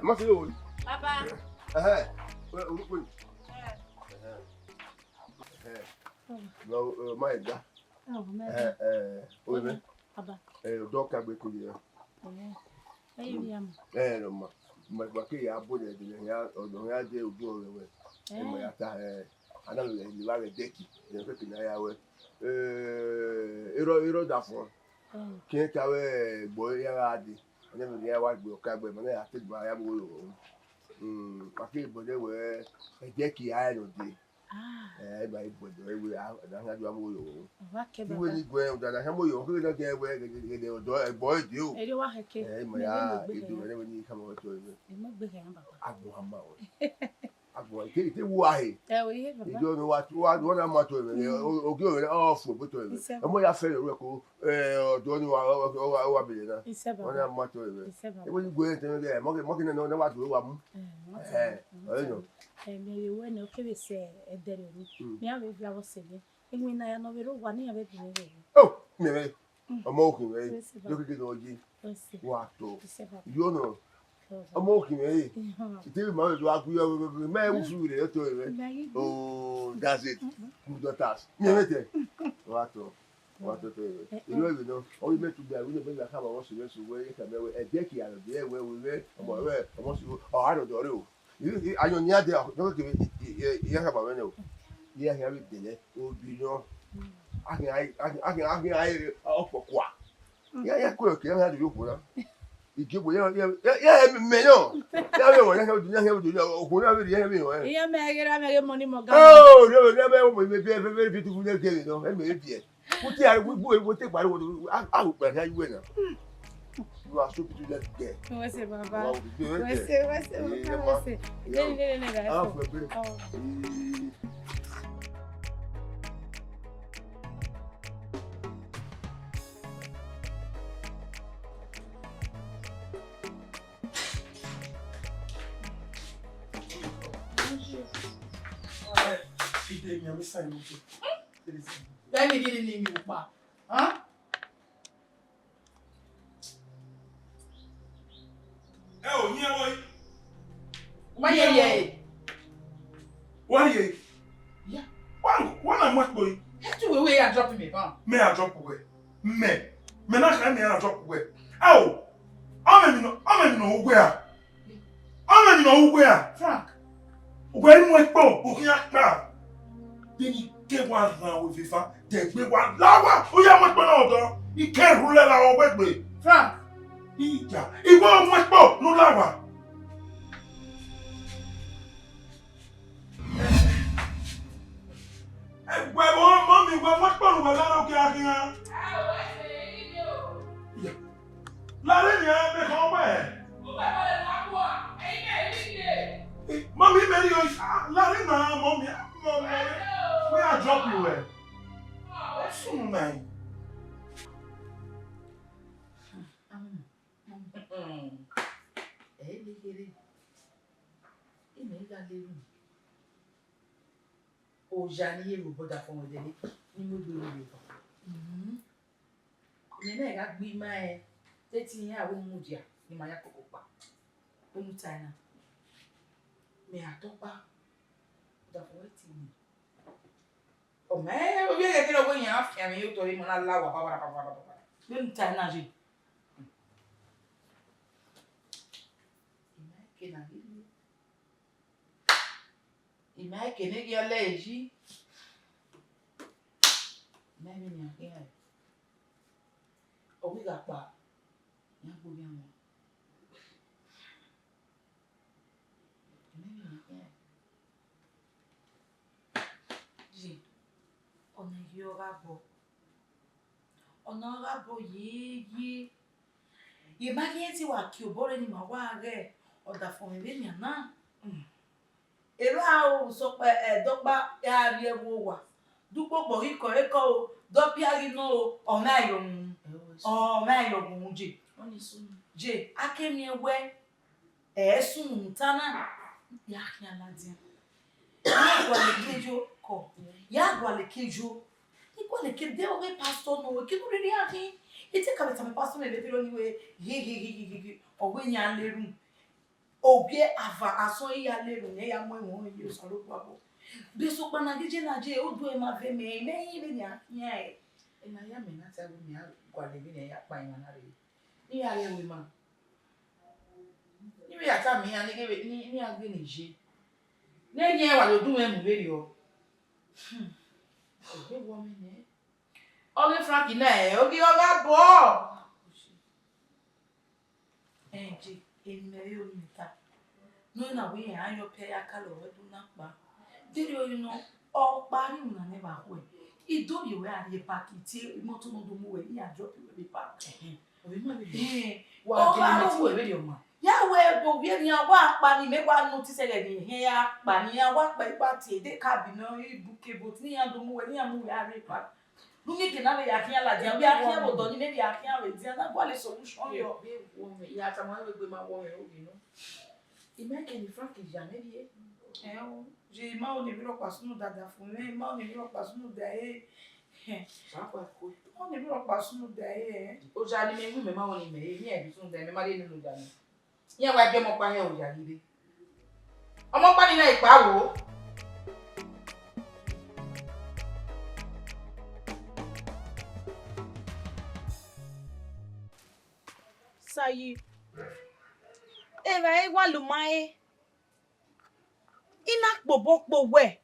má ṣe yóò. Baba. Orúkọ yìí. Lọ má ẹ̀ dá. Oye. Baba. Ọ̀dọ́ kagbe kò yẹ. Ayi bi am. Lọ ma. Màgbà kí ìyá bó lẹ̀ dìlẹ̀ ya ọ̀dọ̀ ya jẹ́ ògùn ọ̀rẹ́ wẹ̀. Mọ̀ ya ta anáwó rẹ̀ ìlú rẹ̀ dẹ́kì. Ìyẹn fẹ́ kìnnà ya wẹ̀. Irọ́ dà fún ọ. Kí n kàwé gbọ́ yàrá di. Ọ̀nà mi yà wá gbé ọ̀ka gbẹ mọ̀ náà yà tẹ̀gbọ́ ayá bó wọ̀ wọ̀. Pàkí ìbọ̀dẹ̀ wẹ̀ ẹ̀jẹ̀ kì í ayé lọ dé. Ẹ̀gbà ìbọ̀dẹ̀ ẹ̀wẹ̀ àdáhàjú amó yọ̀ wọ̀. Ìwé ní gbẹ̀ ọ̀dà àdáhàmó yọ̀ kí ló dé ẹ̀wẹ̀ gẹ̀gẹ̀ ọ̀dọ̀ ẹ̀gbọ́ èdè o. Èdè wa heke. Mọ̀ yà èdè wẹ̀ lẹ́wẹ̀ ní kàmọ́ ọ̀tọ̀ ẹ̀wẹ̀. Èmi gbé kẹyàn bàbá. Agbọ̀n àmà wẹ̀. Agbọ̀n ìké wú ahè. O ye bàbá. Ìjọ ni wọ́n náà máa tó ẹ̀wẹ̀ ògì òwẹ̀ ọ̀fù ògbótó ẹ̀wẹ̀. Ọmọ yà fẹ́ rẹ̀ kó ọ̀dọ́ ni wà bẹ̀rẹ̀ náà. Wọ́n náà máa tó ẹ̀wẹ̀. Ìwé ní gbẹ̀ ẹ̀tẹ̀ mọ́kìnà náà wà tó wà mú. Ọ̀rẹ́ nọ. Me we no ke be se edere ni. Me ave via wo se ni. Enwi na ya no be ro wa ni ave bi ni. Oh, mẹ́rẹ̀ ọmọ òkè mẹ́rẹ̀ lókèké náà jí wà tó yóò nà ọmọ òkè mẹ́rẹ̀ ìtẹ́lẹ̀ máa ń lọ akúyọ́ gbogbo mẹ́rin fún rẹ̀ lọ́tọ̀ rẹ̀ oh that's it good daughters mẹ́rẹ̀ tẹ̀ wà tó tó rẹ̀ ìlú ẹ̀rẹ̀ náà ọ̀rẹ́ mẹ́tò bí àwọn ẹgbẹ́ káàmà wọ́n sọ lẹ́sùn wẹ́ ẹ̀ka mẹ́wẹ́ ẹ̀jẹ̀ kì í àròdì ẹ̀wẹ́ wẹ́ ọmọ rẹ̀ ọmọ sí ọ̀hánàdọ̀ rẹ̀ o ayọ̀ ní adé lókèké ìyá kàmà rẹ̀ náà ìyá kàmà rẹ̀ tẹ̀lé obìnrin Akin ayi ọ̀pọ̀ kwa. Yẹ kó yẹ ká yóò kó la. Ìjẹ́bù yẹ mẹ náà. Yẹ bẹ wọ̀ yẹ bẹ òkú náà bẹ yẹ bẹ wọ̀. Iye mẹ́gẹ́rẹ́ mọ́ni mọ́ gan. Ooo ní bẹ wọ́n mi bẹ fẹ́ fi tufu ní kéré náà ẹ mẹ́rẹ́ bìẹ́. Kó tí a wọ́n tẹ̀ parí wọ́n àwọn pẹ̀lú ayé wẹ̀ náà. Wọ́n aṣọ pitu lẹ́ gẹ̀. Wọ́n ṣe bàbá. Wọ́n ṣe. Bẹ́ẹ̀ni kí ni mi ò pa? Ẹ ò ní ẹwọ́ yìí. Wọ́n yẹ. Wọ́n yẹ. Wọ́n náà mọ̀ pé. Ẹ tún wéwé yà drop mi báwọn. Mẹ́ àjọpọ̀ wẹ̀. Mẹ́ náà kàn mẹ́ àjọpọ̀ wẹ̀. Ẹ ò ọmọ mi nà ogwe à. Ọmọ mi nà ogwe à. Frank. Ogwe ni mo pọ̀ òkè àpá. Bẹ́ẹ̀ni ké wa ràn wò fífa tẹ̀gbẹ́ wa láwà ó yẹ mo pọ̀ náà tán. Ike ìrúlẹ̀ làwọn wẹ̀gbẹ̀. Frank. Ìjà ìwọ mo pọ̀ ló láwà. Ẹgbẹ́ mọ́ mi wẹ̀ mo pọ̀ lùwẹ̀ lára òkè àkíyàn. Láàrin ni ẹ bẹ kàn wẹ̀. Mọ́mí mẹ́rin yóò láàrin náà mọ́mí where I drop you wẹ̀. Ó sùn náà. Ẹ lè kéré. Ìmọ̀ ìgbà lérò. Òòjà ni èrò bọ́dà fún ọmọdé ní mo gbé orí bọ̀. Ìyẹn náà ìyá gbé máa ẹ tẹ́tí yẹn àwọn ohun ìjà ni màá yá kókó pa. Ó mú China. Mi àtọ́pá bọ́dà fún ẹtì mi. Ọmọ ẹ obi ẹ̀yẹ kí lọ́wọ́ yẹn á fi àmì yóò tọ́rí mọ́ náà láwà pàpàpàpàpàpà. Ló mú China jù. Ìmọ̀ ẹ̀kẹ́ nà lílo. Ìmọ̀ ẹ̀kẹ́ ní kí ọlẹ́ èjì. Mẹ́rin ni àkíyà ẹ̀. Ọ̀wé gàpà ní agbóbi àwọn. Mẹ́rin ni àkíyà ẹ̀. Jì, ọ̀nà yìí ọ̀rá bọ̀. Ọ̀nà ọ̀rá bọ̀ yéé. Ìmọ̀ ẹ̀kẹ́ ti wà kí o bọ́rẹ̀ ni màá wá rẹ̀ ọ̀dà fún mi lẹ́mìí àná. Èrò àwọn sọ pé ẹ̀ẹ́dọ́gba ẹ̀hárí ẹ̀wọ̀ wà. Dúpọ̀ pọ̀ ikọ̀ ẹ̀kọ́ o, dọ́píárì náà o, ọ̀mọ àìlọ̀gùn jè. Jè, akémi ẹwẹ́ ẹ̀ẹ́sùn tánà yá kí aládìá. Yá àgbà lè kéjọ kọ̀, yá àgbà lè kéjọ. Nígbà lè kéde ọ̀rẹ́ pásítọ̀ náà, kí ló rí rí àkín? Ètí kàbẹ̀tà mi pásítọ̀ mi lè fi lóníwé yéyéyéyéyé ọ̀wé yẹn á lérú. Obie ava aso ya lero ne ya mo won yi so lo babo. Be so pa na je o do e ma ve me yi be nya e. E na ya me na ta wo mi a kwa le bi ne ya pa ina na re. Ni ya le we ma. Ni be ya ta mi ya ni agbe ni je. Ne ye wa lo dun e mu be ri o. Obie wo mi ne. Oge Frankie na e, oge oga bo. Je emere o nta. No na we ayo pe ya kalo we do na pa. Dere o no o pari una ne ba ho. I do bi we ari park ti moto no do mu we ni a drop we park. Obi ma be. Wa je me ti we be o ma. Ya we do bi ni awa pa ni me wa notice le ni he ya pa ni awa pa ipa ti de ka bi no i buke bot ni ya do mu we ni ya mu we ari park. Lungi ke na be ya kian la dia bi a kian bo do ni me bi a kian we dia na gwa le solution yo. Ya ta mo we gbe ma wo me o bi no. I make any Frankie jamais bien. J'ai mal au niveau parce nous dada fumé, mal au niveau parce nous d'ailleurs. Ça quoi quoi. On niveau parce nous d'ailleurs. O jali me mu me ma woni me ni e bi sun de me ma le ninu jani. Yan wa bi mo pa he o jali de. Omo pa ni na ipa wo. Sayi. Eva egwa lumae. Ina kpobokpo we.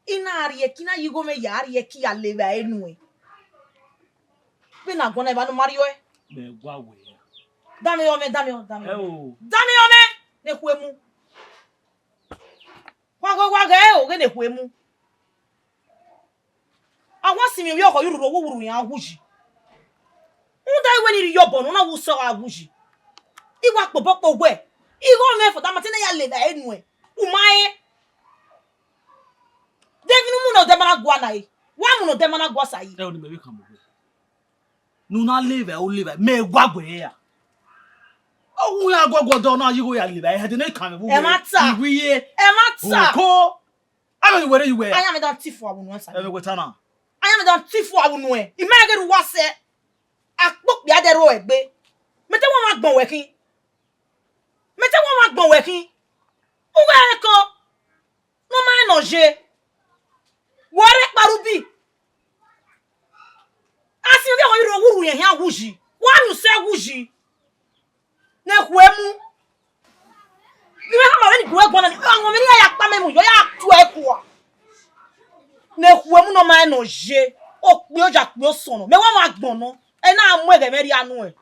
Ina ariye kina yigo me ya ariye ki ya leva enu e. Be na gona eba no mario e. Me gwa we. Dame ome. Dame ome. Ne kwemu. Wa ga o ge ne kwemu. Awon simi wi oko yuru wo wuru yan aguji. Unda iwe ni yobo no na wo so aguji. Iwa kpobokpo we. Igo me for that matina ya leva enu e. Umae. Devinu mu no demana gwa na e. Wa mu no demana gwa sayi. E oni me we kam we. Nu na live o live me gwa we ya. Oh ya gogo do na yigo ya live e de na kam we. E mata. Iwiye. E mata. Ko. Ame were you we. Anya me don tifu awunu e sayi. E we tana. Anya me don tifu awunu e. Imageru wa se. Akpok bi adero egbe. Mete won ma gbon wekin. Uga eko. No ma no je. Wore parubi. Asi bi o yiro wuru yen han wuji. Wa nu se wuji. Ne kwemu. Ni ha ma we ni gwe gbona ni. Awon mi ya pa memu yo ya tu eku a. Ne kwemu no ma no je. O pe o ja pe o sono. Me wa ma gbon no. E na mu ege meri anu e.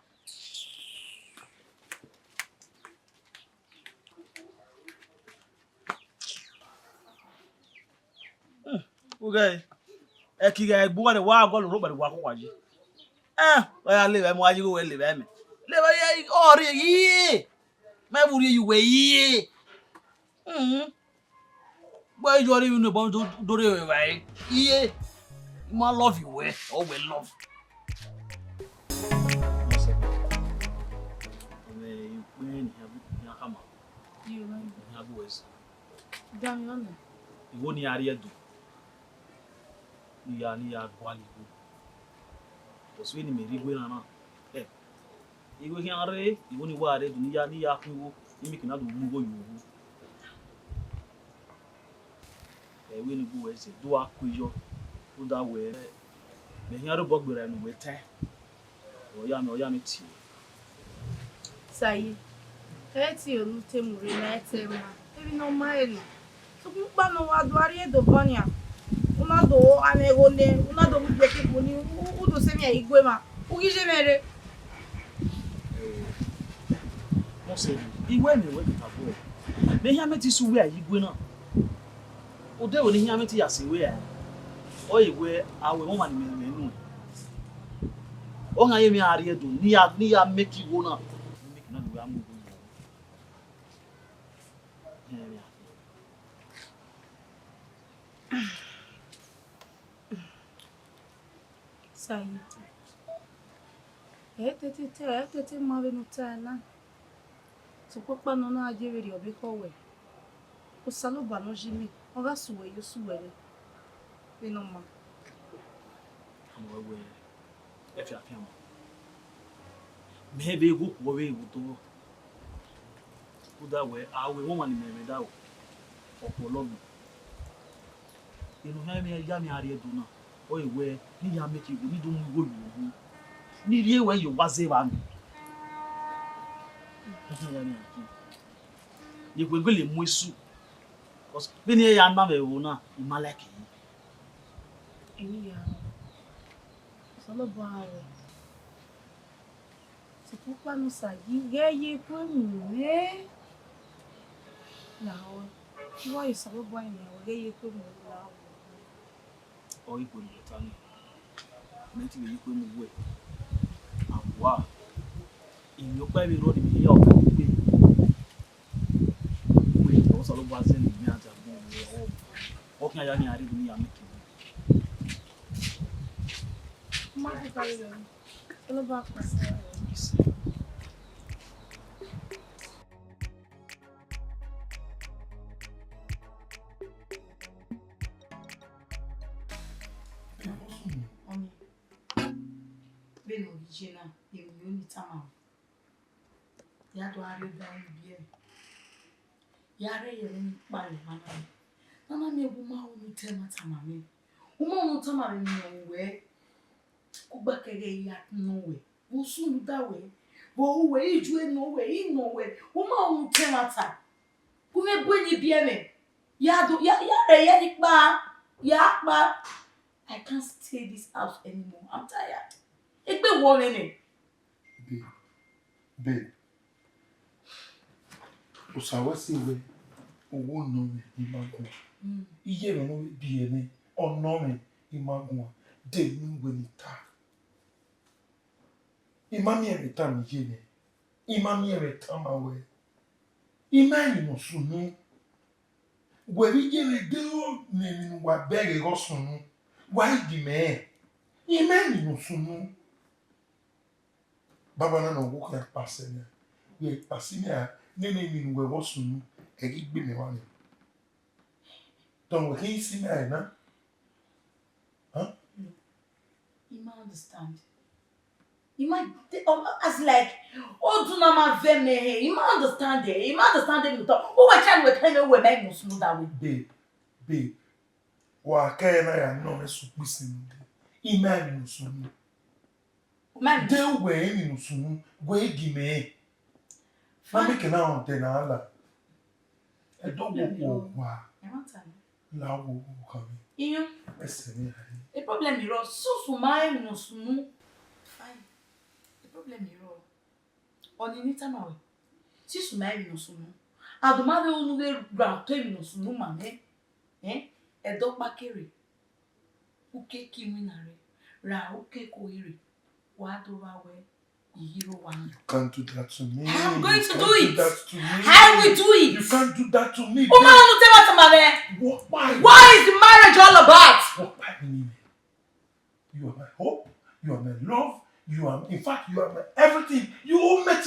Okay. E ki ga egbo wa go lo ro pẹ̀lú wa ko kwaji. O ya le mo ajigo we le me. Le ba ye ori yi. Me wuri you we yi. Boy you ori no bon do re we bai. Yi. Ma love you we. Oh we love. We when ya kama. You know. Ya go wes. Dame ome. Iwo ni ari edu. Ni ya gwali go. Oswe ni meri gwe na. Iwo ki are, iwo ni wa are du ni ya kunwo, ni mi kina do mu go yuwu. We ni go we se do akuyo. Do that way. Me hin aro bogbere nu we te. O ya mi ti. Sayi. Eti onu temure na etema. Ebi no maeli. So pa no wa do ari edo bonia. Una do amego ne, una do mu peki boni, u do se mi igwe ma. U gi je mere. Mo se iwe mi we ta bo. Me hin ameti su we igwe na. O de oni hin ameti ya se we ya. O iwe awe mo ma ni me nu. O nga ye mi ari edo ni ya make you na. Make na do am go. Sayi. Tete ma ve no tana. So papa no na aje veri obi ko we. O salo ba no jimi. O ga suwe yo suwe. We no ma. Amo we. E fi afiamo. Me be go ko we go to. Put that way, I will woman in the medal of Polomi. You know, I mean, Yami Aria do not. Oh, where you are making you don't go. Need you where you was a man. You will go in Musu. Because when you are not a woman, you malaki. Iya. Solo bawe. Sipupa nusa ye kwenu ne. Now, why is solo boy ne ye kwenu now? Or you put it on. Meant you couldn't wait. And wow. In your baby road in here, wait, also was in the matter. Walking around here, I didn't mean I'm making. Mama carry them. Solo back. Benin Movie na yemi tama. Ya do are down bie. Ya re ye ni pale mana. Mama me buma o mi tema tama me. Uma o tama me no we. Ku gba kege ya no we. Wo sun da we. Wo we iju no we, no we. Uma o tema ta. Ku me boni bie me. Ya re ye ni pa. Ya pa. I can't stay this house anymore. I'm tired. Egbe wo nene. Babe. Usawasi we owo no me imagun. Iye me no bi ene ono me imagun. De mi we ni ta. Imami e ta mi je ne. Imami e ta ma we. Imani no sunu. We ri je ne de o ne ni wa bere go sunu. Why di me? Imani no sunu. Baba na no wo ka passe ne. We passe ne nene mi we wo sunu e ri gbe me wa ni. Don we kin si me na. Huh? You might understand. You might as like do na ma ve me. You might understand it. You might understand it. Oh, I can't we kind of we make no smooth that way. Babe. Wa ka na ya no me su pisi ndi. Imani no sunu. Man, De we ni no sunu we gi me. Mami ke na on te na ala. E do wo wa. I want to. La wo ka mi. You Ese ni ai. the problem is so my no sunu. Fine. The problem is on any time away. Si su my no sunu. Adumade onu we ground to no sunu mame. E do pa kere. Uke kiminare. Ra uke ko ire. Wa do wa we. You can't do that to me. I'm going to do Do it. that to me. I will do it. You can't do that to me. What? Why? What is the marriage all about? What by me? You are my hope. You are my love. You are, in fact, you are my everything. You all met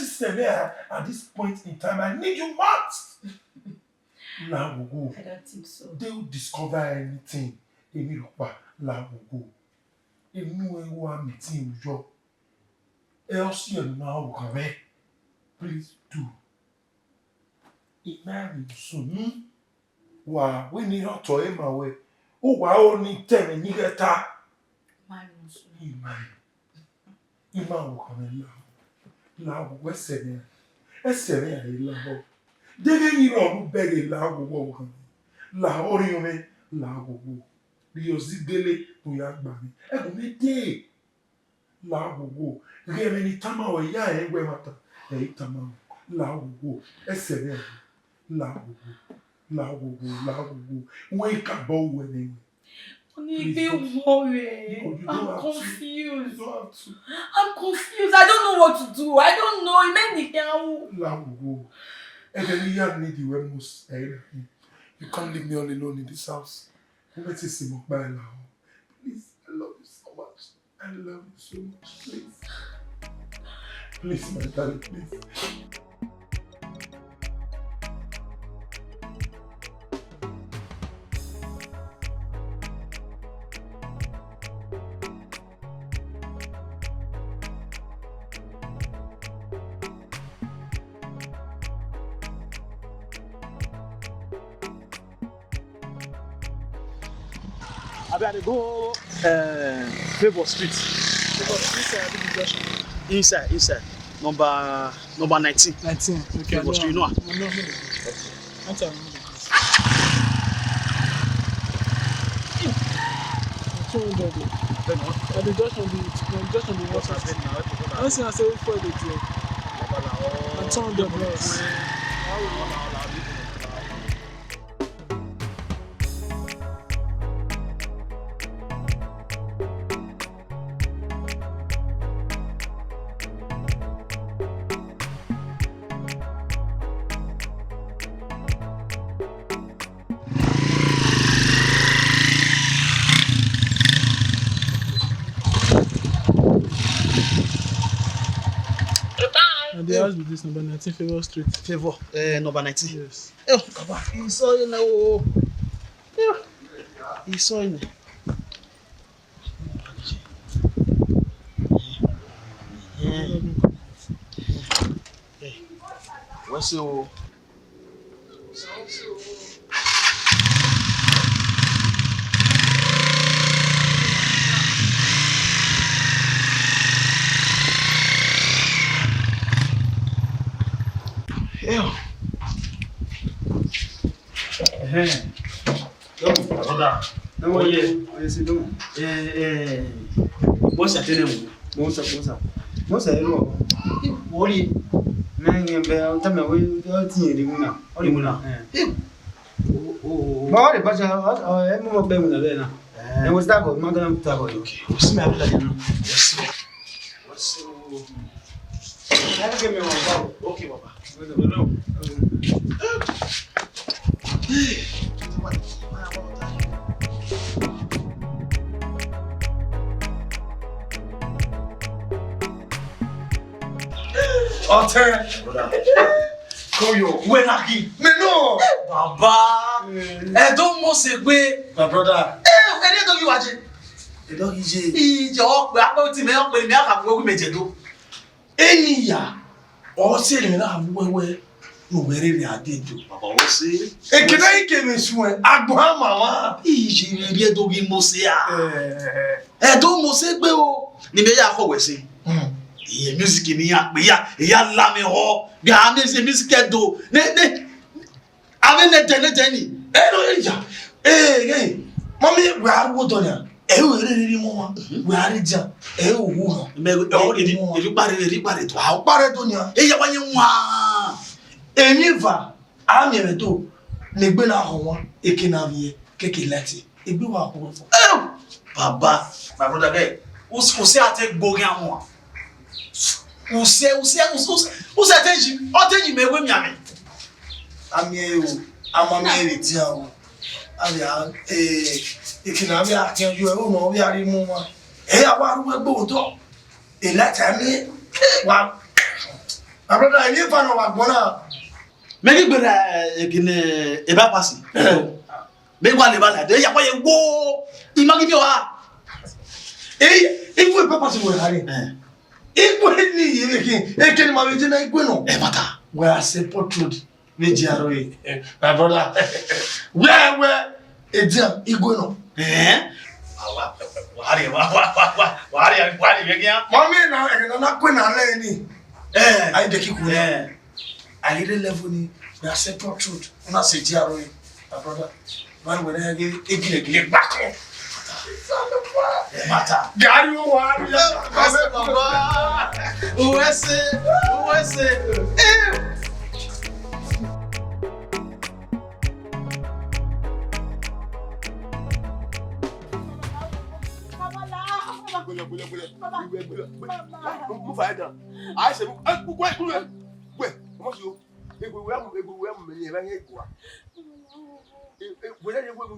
at this point in time. I need you much. La will go. I don't think so. They will discover anything. La will go. Meeting job. Else you now come. Please do. Imagine soon. Wow, we need not to him away. Oh, wow, only 10 and you get that. Imagine will come in love. Love, what's saying? I love. They didn't even beg a love walk. La Oriome, La Wogo. Biozidele, Uyagbani. Every day. La Wogo. Really, Tama, ya, and Wemata. Hey, Tama. La Wogo. SNL. La Wogo. La Wogo. La Wogo. Wake up, bow winning. Don't worry. I'm confused. You don't have to. I'm confused. I don't know what to do. I don't know. It made me down. La Wogo. And then you need the way most. You can't leave me all alone in this house. Please, I love you so much. I love you so much. Please. Please, my darling, please. I go Favour Street. Inside. Number 19. 19. Okay. Favour Street, you know. No. Enter. The just on the water. I say for the day. And $200. And the house with this number 19 Favour Street. Favour, number 19. Yes. Oh, Baba, he saw you now. He saw you. Hey, what's your? Bonsa tenemos. Bonsa. Bonsa de nuevo. Wori. Nange be tama we tinye de muna. Ori muna. Ba ori ba ja mo be muna be na. E wo sta ko magana mta ko. Okay. What's me abla ya no. What's I don't get me wrong. Okay, Baba. No. Ọtẹ. Koyo. Wenaki. Me no. Baba. Don't must say My brother. Any dog you watching? The dog is your about to me up with me. I have go with me. Eniya. Ọ sị na ha wewe no were ri ade do. Baba o say. Ekena ike me su e agbo amawa. Ije ri dog in mose a. Don't must say o. Ni me ya ko we say. Iye music ni ya pe ya la me ho. Bi am dey say music do. Ne. Ave ne teni. No eja. Mami we are wo donia. Were ri mo wa. We are ja. Owu ha. Me o ri pare to. Wa pare donia. Ya wanye nwa. Eniva amere to negbe na ho won ekena vie keke lati. Egbe wa ko fo. Baba, my brother guy. Você até gbogi amon. Você até me we mi ame. Ami o amami re ti awo. Abia ekena bia akin ju e o mo bia ri mu wa. Awa ru egbo to. Lati ami wa. My brother, I need fan wa gbona. Megi gbere kini eba pasi. Be gwa le bala de ya kwa ye wo. Imagi mi wa. Igwe papa si we hari. Igwe ni yeke ekeni ma weje na igwe no. Mata. We are sepultured. Meji aroyi. My brother. Where ejam igwe no. Wari begia. Mami na kwe na le ni. I de kiku. I really level ni. We are sepultured. Una se ji aroyi. My brother. Man we na egile back. Mata. Gari o wa ri ya. Baba. Uwese. Move ahead. I said, wait. What's you? If we were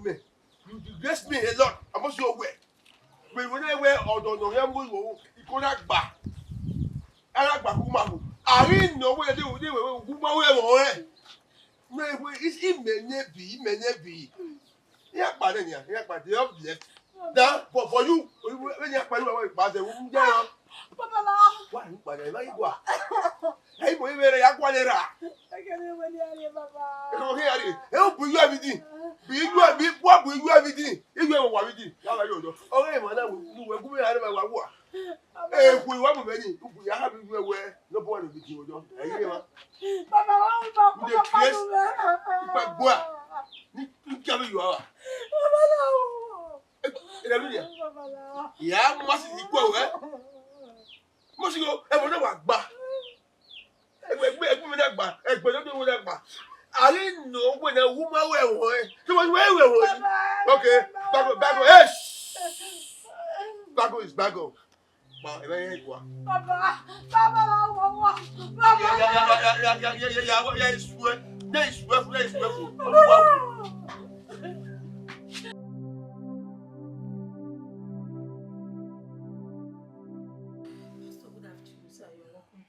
me, you dress me a lot. I must go away. But when I wear or don't know, you go back. I like Bakumahu. I didn't know where they were. It's in be. Yeah, but then, they have left. Now, for you, when you're quite away, but the woman, why, but I like what? Hey, boy, very aquanera. I can't even hear you, Papa. Help you everything. What will you everything? If we wa wi di ya ba yo do o re mo na we ku me are ma wa eh ku wa mo be ni ku ya ha bi we no bo no bi ti ojo eh ma Baba wa the place ipa gbo ni ka bi yo wa ya mo si di gbo we mo si go e mo na wa gba egbe mi na gba egbe no do na gba I know when a woman went. So when okay, Bago, yes. Bago is Bago. Baba, yeah,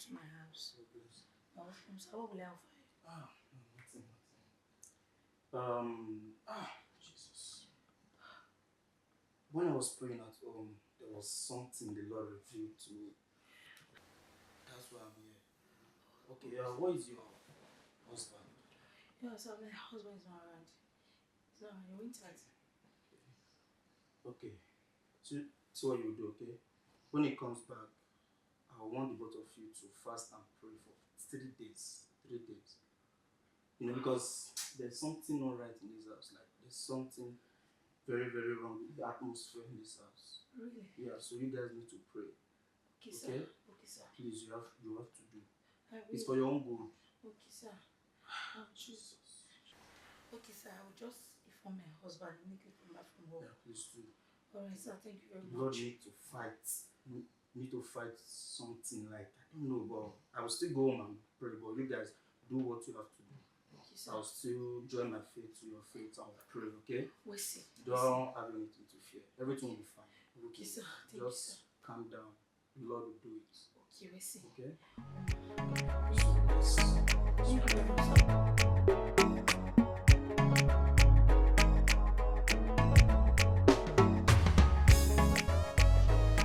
to my house. Welcome, sir. What will I offer you? Jesus. When I was praying at home, there was something the Lord revealed to me. That's why I'm here. Okay, what is your husband? Yeah, sir, my husband is not around. He's not around. He went out. Okay. So what you do, okay? When he comes back, I want the both of you to fast and pray for 3 days. 3 days. You know, because there's something not right in this house. Like, there's something very, very wrong with the atmosphere in this house. Really? Yeah, so you guys need to pray. Okay, sir. Okay? Okay, sir. Please, you have to do. It's Will. for your own good. Okay, sir. Jesus. Okay, sir. I will just inform my husband immediately come back from work. Yeah, please do. Alright, sir. Thank you very much. God need to fight. Need to fight something like, I don't know, but I will still go home and pray. But you guys do what you have to do. Okay, sir. I'll still join my faith to your faith and pray, okay? We'll see. Don't have anything to fear. Everything will be fine. Okay, sir. Thank you, sir. Just calm down. The Lord will do it. Okay, we'll see. Okay? Thank you very much, sir.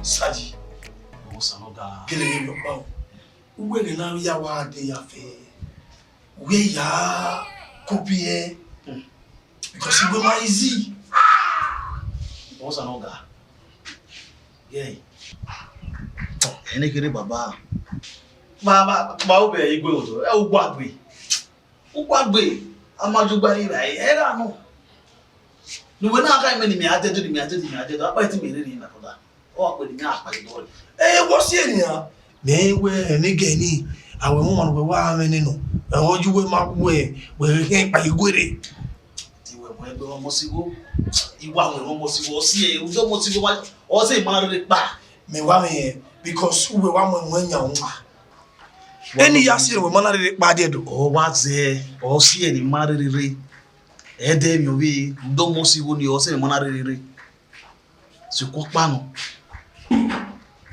Saji. Kele ni ba. Uwe ni na ya wa de ya fe. We ya kopie. Because it was easy. What's an ogre? Yeah. Any kere baba. Baba ube igwe odo. E ugwagbe. Ugwagbe. Amajugba ni ra era no. No we na aka me ni me adedo ni me adedo. Apa ti me re ni na koda. O ape ni apa do. What's here ya? Me we ni gani. Awe mo wan we wa me ni no. E oju we ma we he pa igwere. Ti we mo egbe omo siwo. Iwa we omo siwo si e ujo mo siwo wa o se ma re pa. Me wa me because we wa mo nya nwa. Eni ya si we ma na re pa de do. O wa ze o si e ni ma re re. E de mi obi udo mo siwo ni o se ma na re re. Se ko pa no.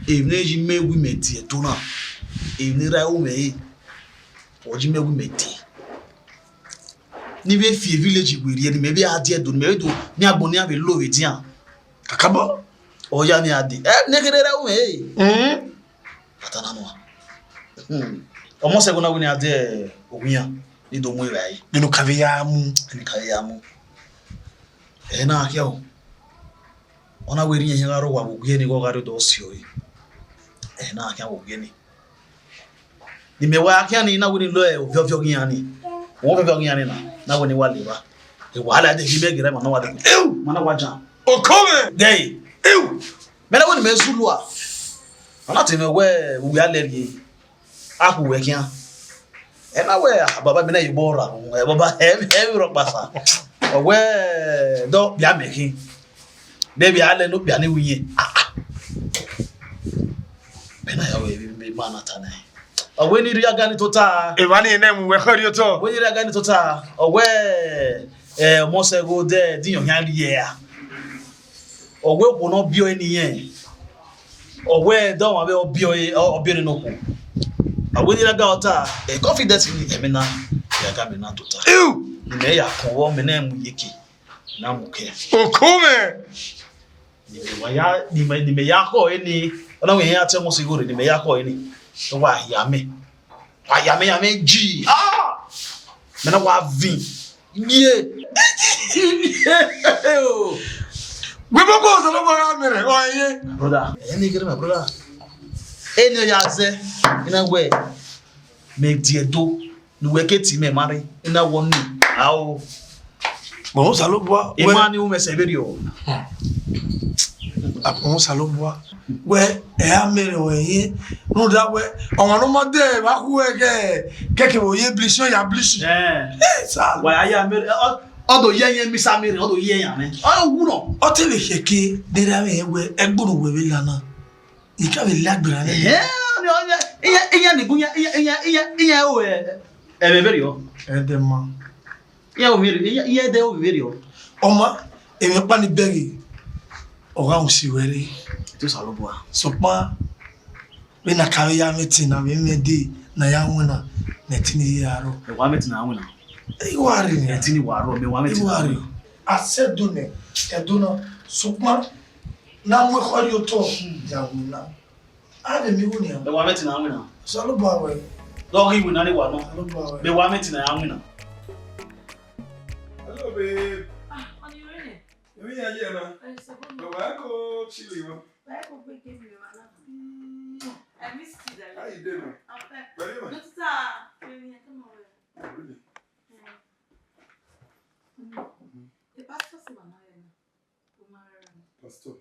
Evne ji mewu meti eto na. Evne ra o me. Oji mewu meti. Ni be fie village gweri ni me be ade do me do ni agboni ave lo we dian. Kakabo. O ya ni ade. Ne kere ra o me. Atana no. Omo se gona woni ade ogunya ni do mu ira yi. Ninu kaveya mu. Ni kaveya mu. Na akya o. Ona weri yen ga ro wa oguye ni go ga do si o yi. Na akya oguye ni. Ni me wa akya ni na woni lo e ovyo gyan ni. Wo ovyo gyan ni na woni wa le ba. E wala de hibe gira ma na wa de. Mana wa jan. O come. Dey. Me na woni me sulu a. Ona te me we aleri. Aku we kian. E na we baba me na yibora. E baba e ro pasa. O we do bia mekin. Baby ale no bia ni wiye. Me na ya we be mana tana. O we ni ri aga ni tota. E wani na mu we khori to. We ni ri aga ni tota. O we mo se go de di yan yan ri ya. O we ko no bio eni yen. O we do ma be o bio ni no ko. O we ni ri aga ota. E confidence ni e me na ya ga me na tota. Ni me ya ko wo me na mu yeki. Na mu ke. O come. Ni me ya ko eni. Ona we ya te mo siguro ni me ya ko eni. Wa ya me. Wa ya me ji. Me na wa vin. Ye. We go so no mere. Oh yeah. Brother, any get my brother. Any ya say in a way. Make the do no weketi me marry in a one. How Bon salobwa. Emani u meseverio. Apon salobwa. We e amere we no da we on no mo de ba ku e ke wo ye blition ya blition. Sal. Why I am odo yen mi samire odo yen ya me. Oh wu no. O te le heke de ra we egburu we bi lana. Ika be lagbara ne. Iya ni bunya iya o ebeverio. Edema. Iya o iya de o verio. Oma e me pa ni begi. Oga unsi were. To salobwa. So pa we na kawe ya meeting na we me di na ya nwuna na tini yaro. E wa meeting na nwuna. E wari ni tini waro me wa meeting. Wari. Asedune eduna so pa na mwe khori oto ya nwuna. Ade mi woni ya. E wa meeting na nwuna. Salobwa we. Do ri wuna ni wa no. Salobwa we. Me wa meeting na nwuna. Hello babe. On you ready? You here na? No wa ko chili wo. I missed you there. How you doing? I'm back. Very well. Not sir. Come on. Really? The pastor said I'm Pastor.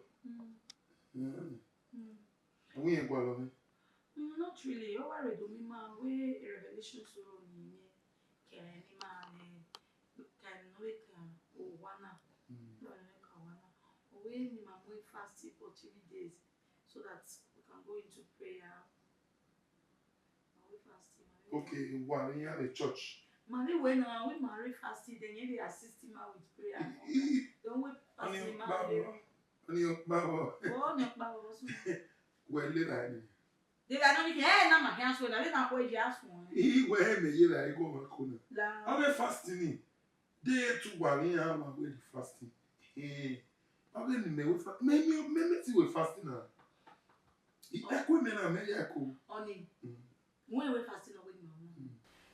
We ain't going to not really. You are ready to man we revelation so ni can man can wake wana. We ni man we fasting for 3 days so that we can go into prayer. We fasting. Okay, why you have a church? Mary, when we marry fasting, then you assist him with prayer. Don't wait fasting, man. Babo. Oh, no, Babo. Well, later. They are not here, now my hands when I didn't quite just one. He where me here I go my corner. La. I'm fasting. Day to one year I'm away fasting. I'm going to make maybe see we fasting now. I could make a maybe I could. Only when we fasting away now.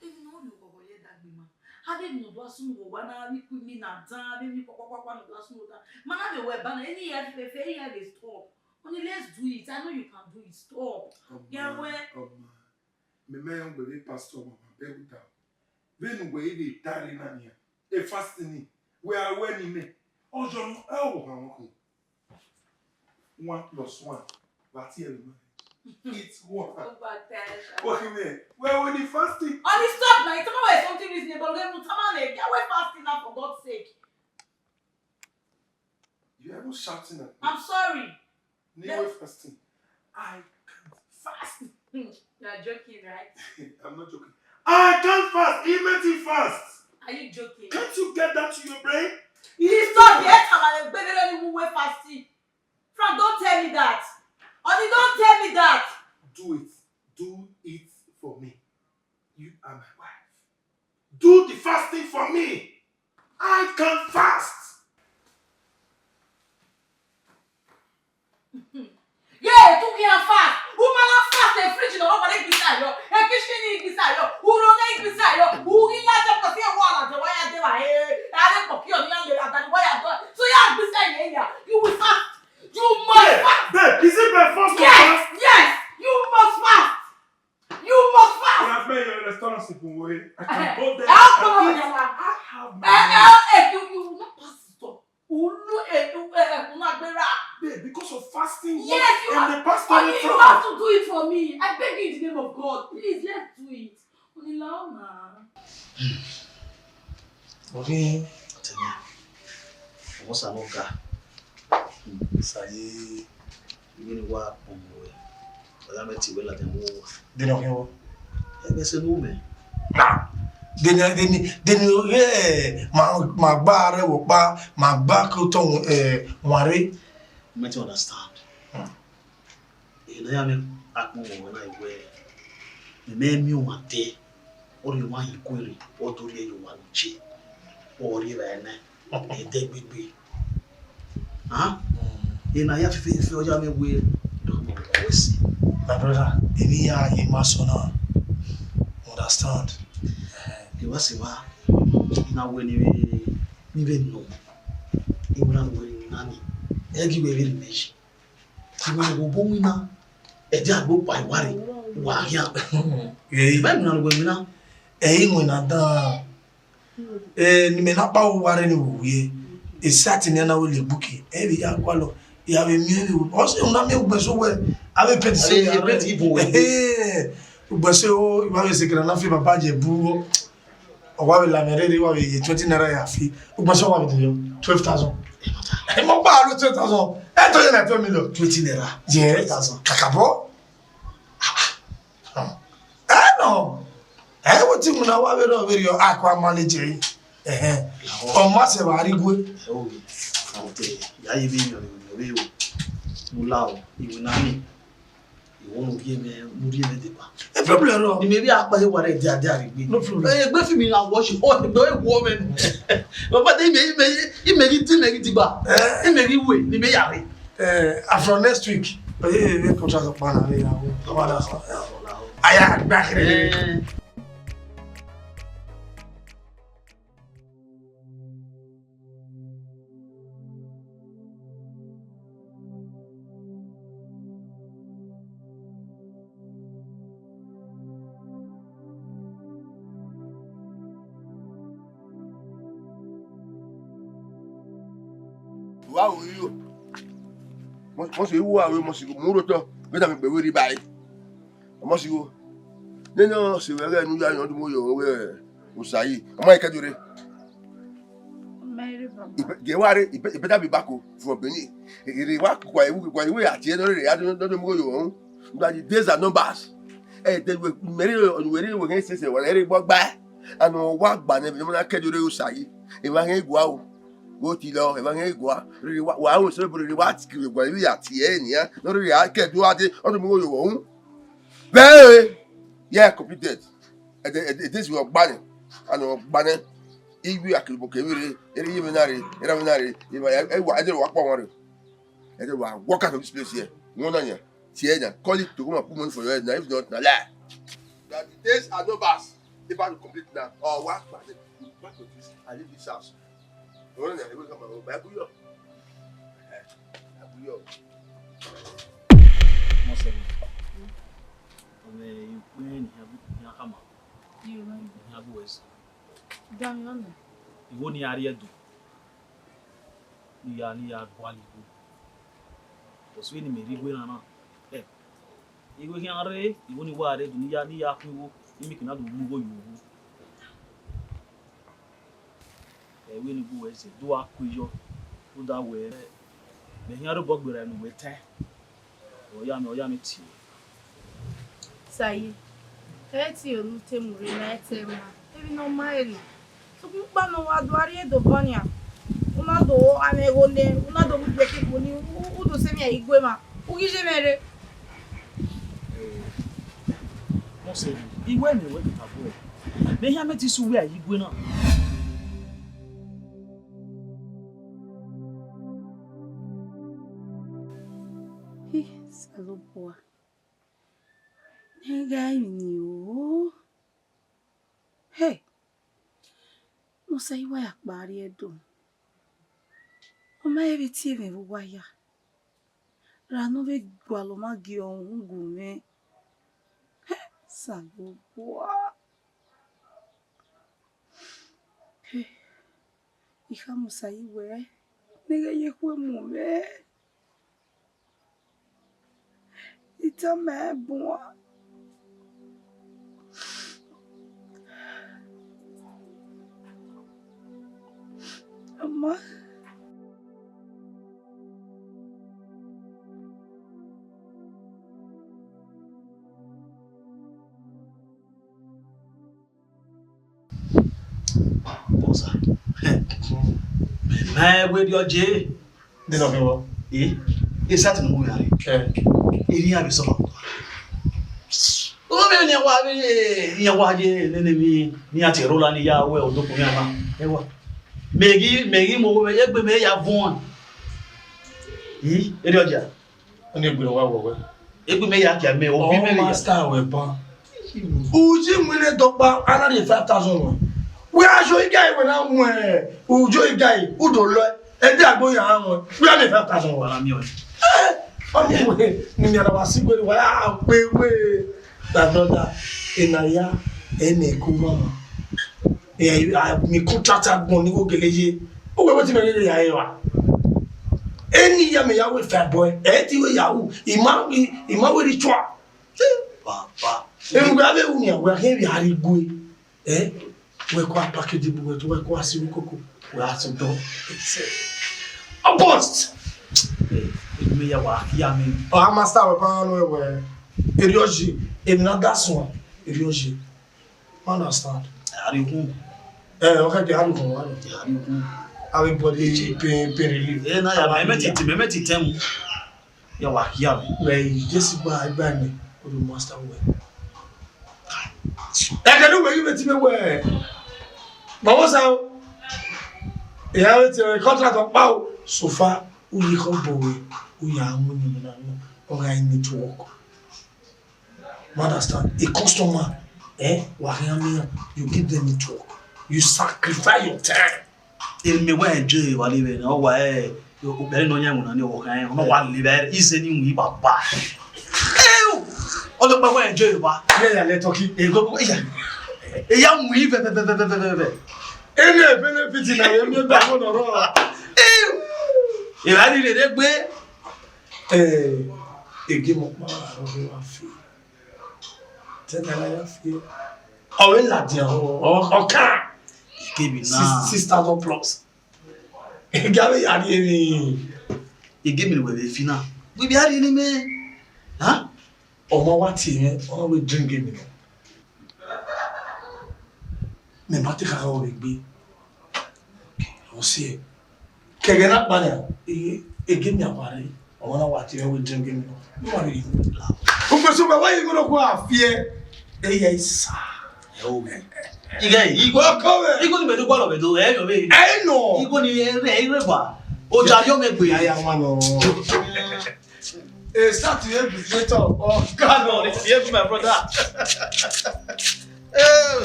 Even though you go here that be man. How did you do some one we could mean a damn baby papa no last no that. Man have a web and any year if they have a stop. Only let's do it. I know you can do it. Stop. Yeah, where? Me man will be pastor mama be with down. Then we dey tarry na here. E fasting we are when me. Ojo no how 1 + 1. But here it's 1. What you mean? Well, when you fasting. Only stop now. It's about something reasonable. Get away fasting now for God's sake. You are not shouting at me. I'm sorry. Never fasting. I can't fast. You are joking, right? I'm not joking. I can't fast. He meant he fast. Are you joking? Can't you get that to your brain? He stop the time and better than you way fasting. Frank, don't tell me that. Only don't tell me that. Do it. Do it for me. You are my wife. Do the fasting for me. I can fast. Yeah, tu can fast. Woman fast the fridge no nobody beside you. E kitchen ni beside you. Who don't like beside you? Who in la just because you want to why I do I don't copy on you and why I do. So yeah, beside you. You will fast. You must fast. Babe, is it my first Yes, yes. You must fast. You must fast. I have made your restaurant simple way. I can go there. I have my you not pass stop. Babe, because of fasting. Yes, you and have, the pastor only you have to do it for me. I beg you in the name of God. Please, let's do it. Only now, man. Okay. What's a loca? Say, you what on the way. But I'm at you well at the war. They don't know. I said, no, man. Nah. Then yeah, my bar will bar my back to worry. You might understand. I am at home when I wear the man you want there, or you want inquiry, or do you want cheap, or you are a dead baby. Huh? And I have to feel your way. Don't always see. My brother, in here, you must understand. You was now when you even know. You will not wear nanny. give a very niche. I will go winner. A dear book by worry. Why, yeah. Eh, I'm not going now. Eh, when I done. Eh, ni me na pa worry ni we. E sat in na we bookie. Eh, we are kwalo. You have a meal. Also, you not me so well. I have pet say a pet even. Eh, but so you have a secret na fi papa je bu. O wa be la mere wa be 20 naira ya fi. O gba so wa be 12,000. E mo pa lo 12,000. E to ye na 12 million. 20 naira. Yes. 12,000. Kakabo. No. Eh, what you na wa be do very your aqua manager. O ma se ba ri gwe. Oh, okay. Ya ye be yo. Mulao, you na me. You won't give me the ba. E problem no. Maybe I pay what I did. No problem. Eh, go for me now watch all the boy woman. But they make it ba. E make it way, ni me yare. After next week, we contract of man na ya. Aya back here. Wow, you. Must you are we must go Muroto, get them very by. Must you? No, see where you are not more Usai. My Kadure. Geware, it better be back from Benin. It work quite we are generally. I don't know more. But the days are numbers. Eh, they were married on where you were saying, when Eric walk by and walk by never Kadure Usai. If I ain't go. Go to law, if I ain't go, I was celebrating what we are here, not really. I can't do it on the more you own. Very, yeah, completed. This was banning, and banning. If we are even I don't walk one. I don't walk out of this place here. No, no, yeah. Call it to come and put money for your head. Now, if not, lie. That the days are no bus. If I complete now, or what? Back to this, I leave this house. Mo se ome ikwen ya kama ya buwezi Damiano. Iwo ni ari edu ni ya gwali bu oswe ni meri gwe na igwe ki are iwo ni wa are edu ni ya kwiwo imi kina du mu go yuwu we ni bu ese do akuyo o da we me hiaro bogbere nu we te o ya me ti Sayi. Eti olute muri na etema. Ebi no maili. So pa no wa do ari edo bonia. Una do amegone, una do beke boni, u do se mi igwe ma. U gije mere. Mo se igwe ni we ta bo. Me hia me ti su we igwe na. Salopoa. Nega ni. Hey. No sai wa yakbari edo. O ma ebi ti me wa ya. Ra no be gwalo ma gi ohun gume. Salopoa. Hey. Ika musai we. Nega ye kwe mu me. It's a mad boy. Amma. Bosa. My with your J. They don't know. Eh? It's that no way. Iri abi so. O me ni wa je ni ati rola ni ya we odokun mi ama. Ewa. Megi mo we gbe me ya von. Eri oja. Oni gbe wa wo we. Egbe me ya kia me o bi me ya. Master we ban. Uji mwene dokpa ana de 5,000. We are showing guy when I'm ujo guy udo lo. Ede agbo ya awon. We are the 5,000 wa. Wala mi o. Anyway, ni mi ara wa si gbe wa we that brother enaya ene kuma. Mi contract money go geleje. O we wetin me ya e wa. Any ya me ya we fat boy. Ti we ya u. Ima we ritual. Papa. E we ave u ni we he ya ri gbe. We ko package bu we to we ko asi koko. We aso do. A post. Me ya wa ya me. O a master we pa no we. Erioji, another one. Erioji. Understand? Ari kun. Okay, they have one. Ari kun. Everybody pay relief. Na ya me ti tem. Ya wa ya me. Like just buy me for the master way. I can do what you met me where. But what's out? You have a contract of power so far. We come boy. We are money or I need to work. Understand? A customer, you give them a talk. You sacrifice your time. Il me wa enjoy wa live na wa o bere no nya wona ni o kan no wa live ise ni wi baba. O lo pa wa enjoy wa. Yeah, let talking. E go ya. E ya mu ive be. Any benefit na we me ba no ro. E wa ni de gbe. Ege mo pa ro wa fi. Tena ya fi. O we la dia o kan. Kebi na 6,000 plus. Gabe ya ni. E give me we be fina. We be ari ni me. Huh? Omo wa ti yen, o we drink me. Me ba te ka o we gbe. O si. Kege na pa na. E give me apare. Omo na wa ti yen we drink me. No wa ri. O pe so ba wa yi go ko afie. Yes. Oh man. Igo ni me do gwa lo be do yo be. No. Igo ni ere gba. O ja yo me gbe. Aya ma no. Start to help the later. Oh God, no, It's here my brother.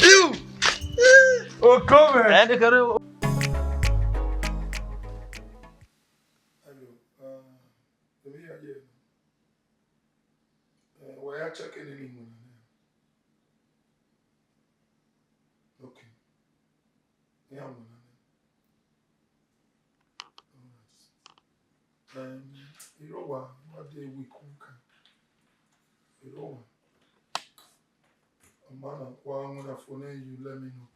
you. Oh, come here. And kare Hello. Let me hear you. Why are you checking in? Okay. Yeah, you know what day we cook. You know what? Man, one when I phone you, let me know.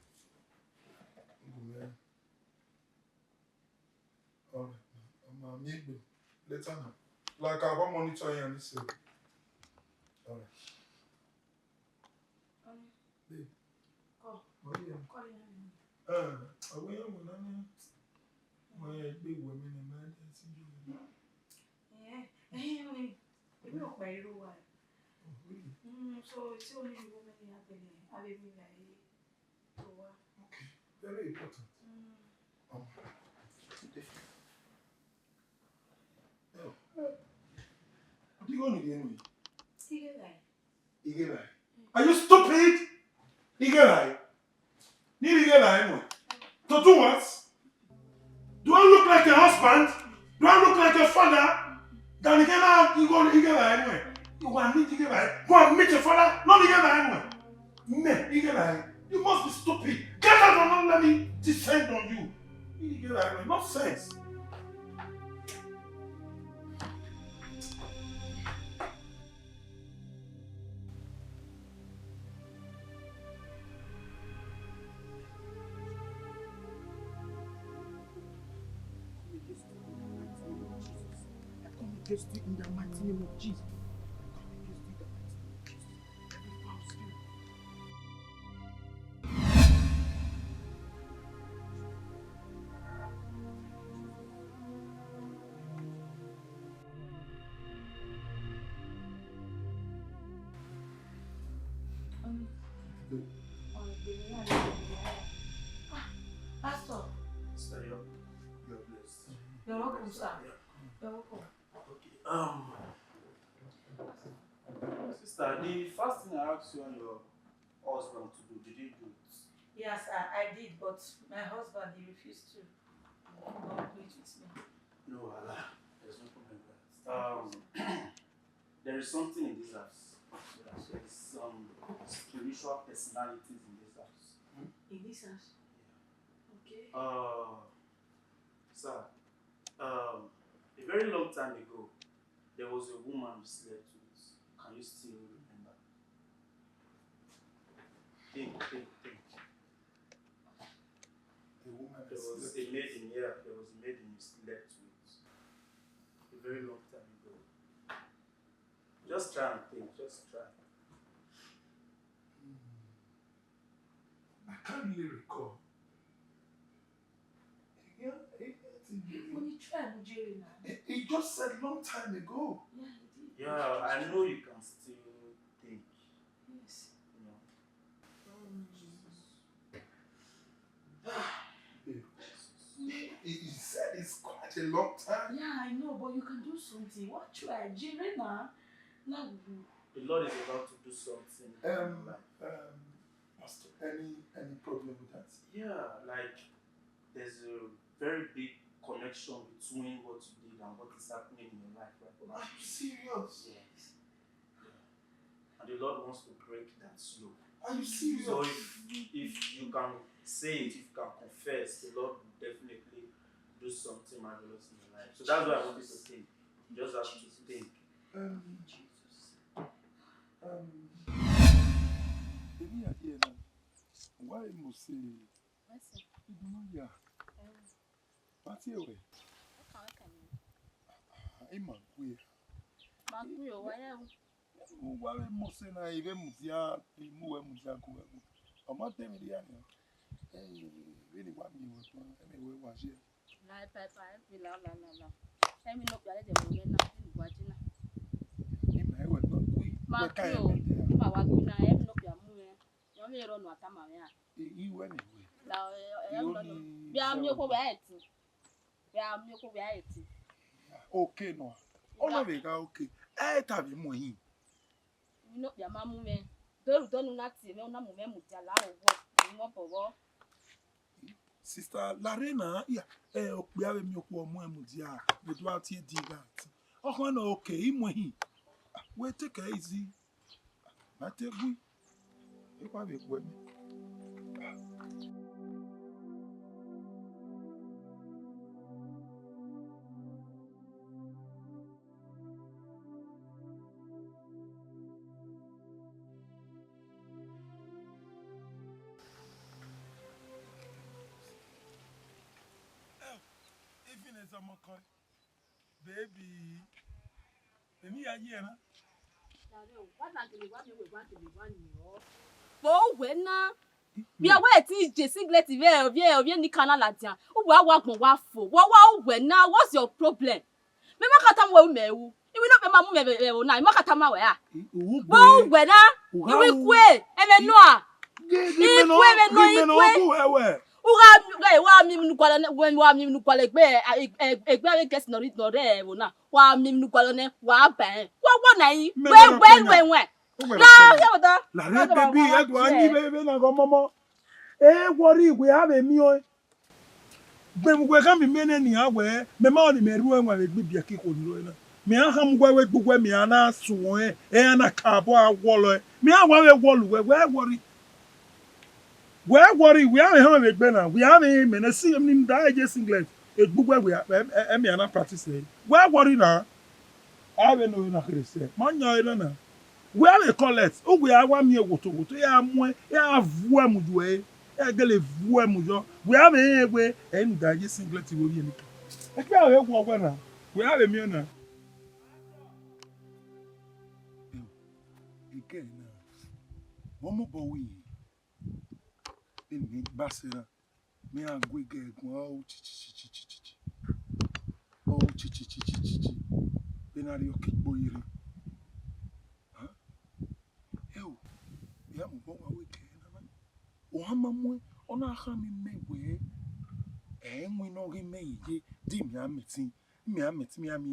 Alright, I'm maybe later now. Like I want monitor you and listen. Alright. Babe. Oh. What are you? I will my big women and man dancing. Èmi ò pa irú wa. Really? So tí ó ní women ní abẹ́lẹ̀ abẹ́bí láyé tó wá. Okay, very important. What are you going to do anyway? Are you stupid? Anyway. To do what? Do I look like a husband? Do I look like a father? Then you go to anyway. You want me to go and meet your father? Not anyway. Me, you must be stupid. Get out and not let me descend on you. Anyway. Nonsense. Against you in the mighty name of Jesus. Come against you in the mighty name of Jesus. Every foul spirit. Pastor. Sister, you're blessed. You're welcome, sir. You're welcome. Sister, the first thing I asked you and your husband to do, did you do it? Yes, I did, but my husband, he refused to. cooperate with me. No, Allah. There's no problem with that. There is something in this house. There is some spiritual personalities in this house. In this house? Okay. Sir, a very long time ago, there was a woman we slept with. Can you still remember? Think. The woman There was a maiden here. There was a maiden you slept with. A very long time ago. Just try and think. Just try. I can't really recall. Yeah, When you try with Jerry now. he just said long time ago. Yeah, he did. Yeah, I know you can still think. Yes. You know. He said it's quite a long time. Yeah, I know, but you can do something. What try? Jerry now. Now, The Lord is about to do something. in your life. Pastor, any problem with that? Yeah, like there's a very big connection between what you did and what is happening in your life right now. Are you serious? Yes. Yeah. And the Lord wants to break that yoke. Are you serious? So if you can say it, if you can confess, the Lord will definitely do something marvelous in your life. So that's why I want you to think. You just have to think. Jesus. Any idea now? Why must say? You don't know, yeah. What's your way? I'm a queer. Why must say I even Musia, move Musaku? I'm not telling you. Really want me was one, anyway, was here. I was not quick. You anyway. Okay, no. Oh, no, they go okay. I tell you more. Sister Larena, yeah, we have a milk or more mudia, but what you did that. Oh, no, okay, him when he. We take it easy. I tell you, you have it with me. Even as I'm a call, baby, the near year. We are waiting to singlet here, ni canal at ya. Who will walk more waffle? What now? What's your problem? Me makata mo me wu. You will not be my mum na. Makata ma we ah. Wo we na. You will kwe. E me no a. Wa mi nu kwala ne wa mi nu kwala egbe kes no re wo na. Wa mi nu kwala ne wa ban. Wa na yi. We. La baby, I baby na go momo. Worry we have a meal. When we can be many ni awe, me ma ni me ruwa nwa egbe bia ke ko nro na. Me aham gwa we gbugwa me ana so na kabo awolo. Me awa we wolu we worry. We worry we have a egbe na. We have a me na see him da je singlet. Egbugwa we me ana practice. We worry na. I we no na krese. Man yo na. Where they call it? Oh, we are 1 year water. Yeah, yeah, voix, yeah, gale voix, mujo. We have a way, and that is singlet will be in it. I can't help what now. We have a mirror. Again, one more boy in the Bassina. Me and we get oh, then are you kick boy? Ya mo wa we ke na man o hama mo ona ha mi me we enwe no ge me ye di mi ameti mi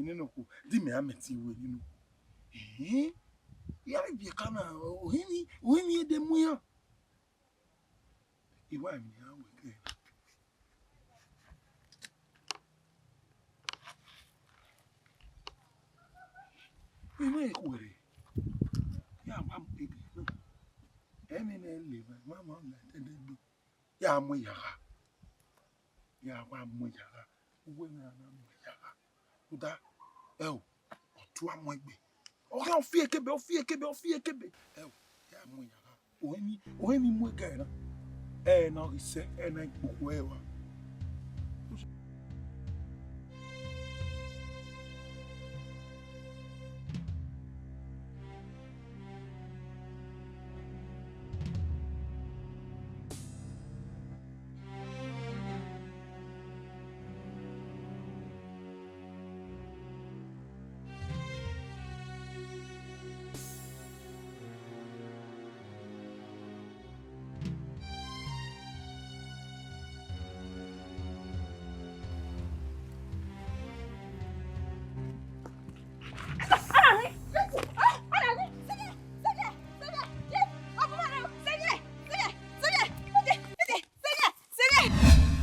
ni no ko di mi ameti we ni no ya bi ka na o hini de mu ya iwa mi ya we ke Ime kwere. Ya mam baby. Emi na live. Mama na tede. Ya mo yaga. Ya wa mo yaga. Uwe na mo yaga. Uda. Otu amogbe. O fi ekebe. Ya mo yaga. Ohemi mo gara. Na ise na ikpoku ewa.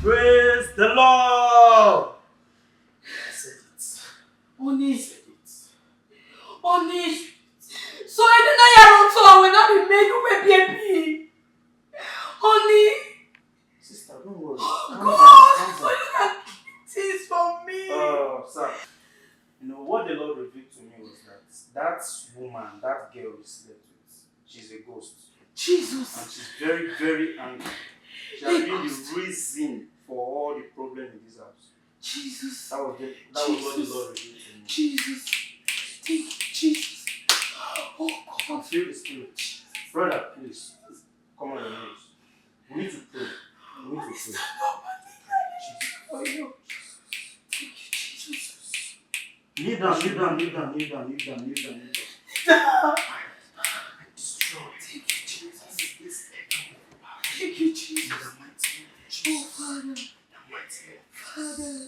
Praise the Lord. I said it. Oni. I said it. Oni. So I didn't hear so I will not be made with baby. Oni. Sister, don't worry. God, so you can things for me. Sir. You know what the Lord revealed to me was that woman, that girl you slept with, she's a ghost. Jesus. And she's very, very angry. She has been the reason for all the problem in this house. Jesus. That was what the Lord revealed to me. Jesus. Thank you, Jesus. Oh I God. feel the spirit. Brother, please. Come on your knees. We need to pray. We need to pray. Stand up and for you. Thank you, Jesus. Kneel down. I destroy. Thank you, Jesus. Thank you, Jesus. Oh, Father. Father.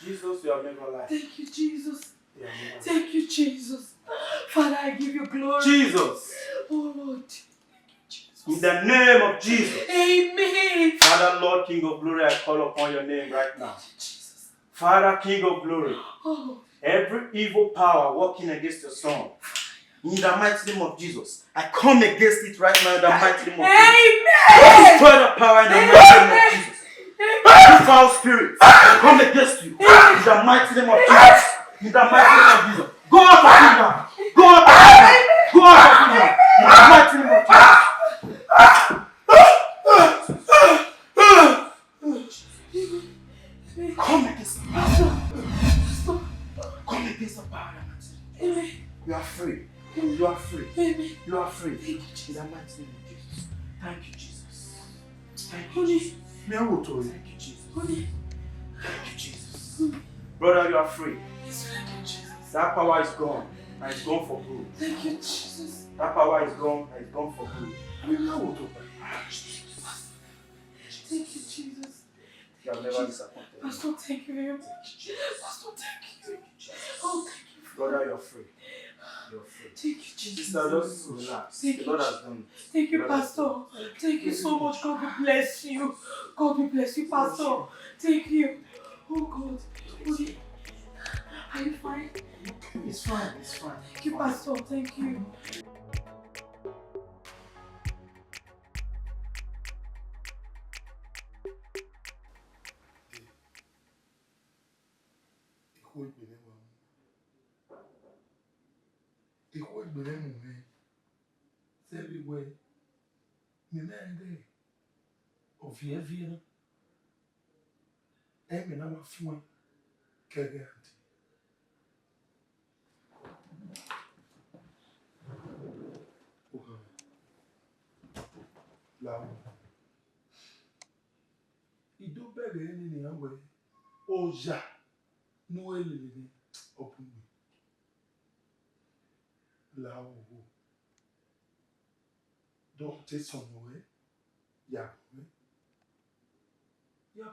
Jesus, you have never lied. Thank you, Jesus. You have never lied. Thank you, Jesus. Father, I give you glory. Jesus. Oh, Lord. In the name of Jesus. Amen. Father, Lord, King of glory, I call upon your name right now. Jesus. Father, King of glory, Oh, every evil power working against your son, in the mighty name of Jesus, I come against it right now in the mighty name of Jesus. amen. Destroy the power in the mighty name of Jesus. Every foul spirit, I come against you in the mighty name of Jesus. In the mighty name of Jesus. Go out of him now. Go out of him now. Go out of him now. In the mighty name of Jesus. Come against the power. Come against the power. You are free. You are free. You are free. In the mighty name of Jesus. Thank you, Jesus. Thank you, Jesus. Thank you, Jesus. Thank you, Jesus. Brother, you are free. That power is gone. And it's gone for good. Thank you, Jesus. That power is gone and it's gone for good. Thank you, Jesus. You have never disappointed me. Pastor, thank you very much. Pastor, thank you. Oh, thank you. Brother, you're free. You're free. Thank you, Jesus. Sister, just relax. Thank The you. Lord has done it. Thank you, The Lord has Pastor. done Thank you so much. God will bless you. God will bless you, Pastor. Thank you. Oh, God. Okay. Are you fine? it. It's fine. It's fine. Thank you, Pastor. Thank you. Everywhere. Ovie. Emi na mafua kege anti. Lao. Ido bere ni anwe. Oja no elele open me. Lao. Don't take some away. Ya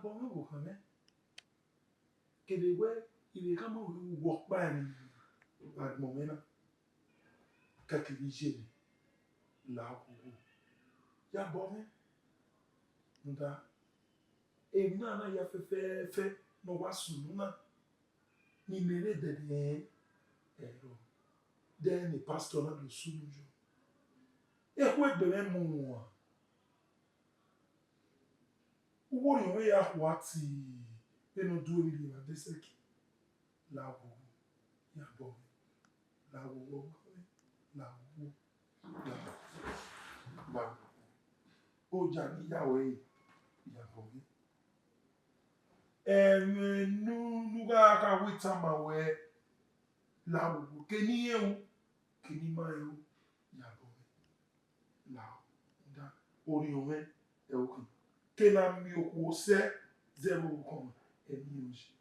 bon wo kan me. Kede we ile kama wo pa ni. At momena. Kakili Lao. Ya bon me. Nda ena na ya fe no wasu na ni mere de ero then the pastor na do sunujo e ko ebere mu wa wo ni we ya kwati eno do ni na deseki lawo ya bo lawo ba o ja ni ya we ya bo nu ga ka wita ma we lawo keni ewu kini ma ewu ya bo lawo da ori owe e oku kena mi oku se zero kon emi oji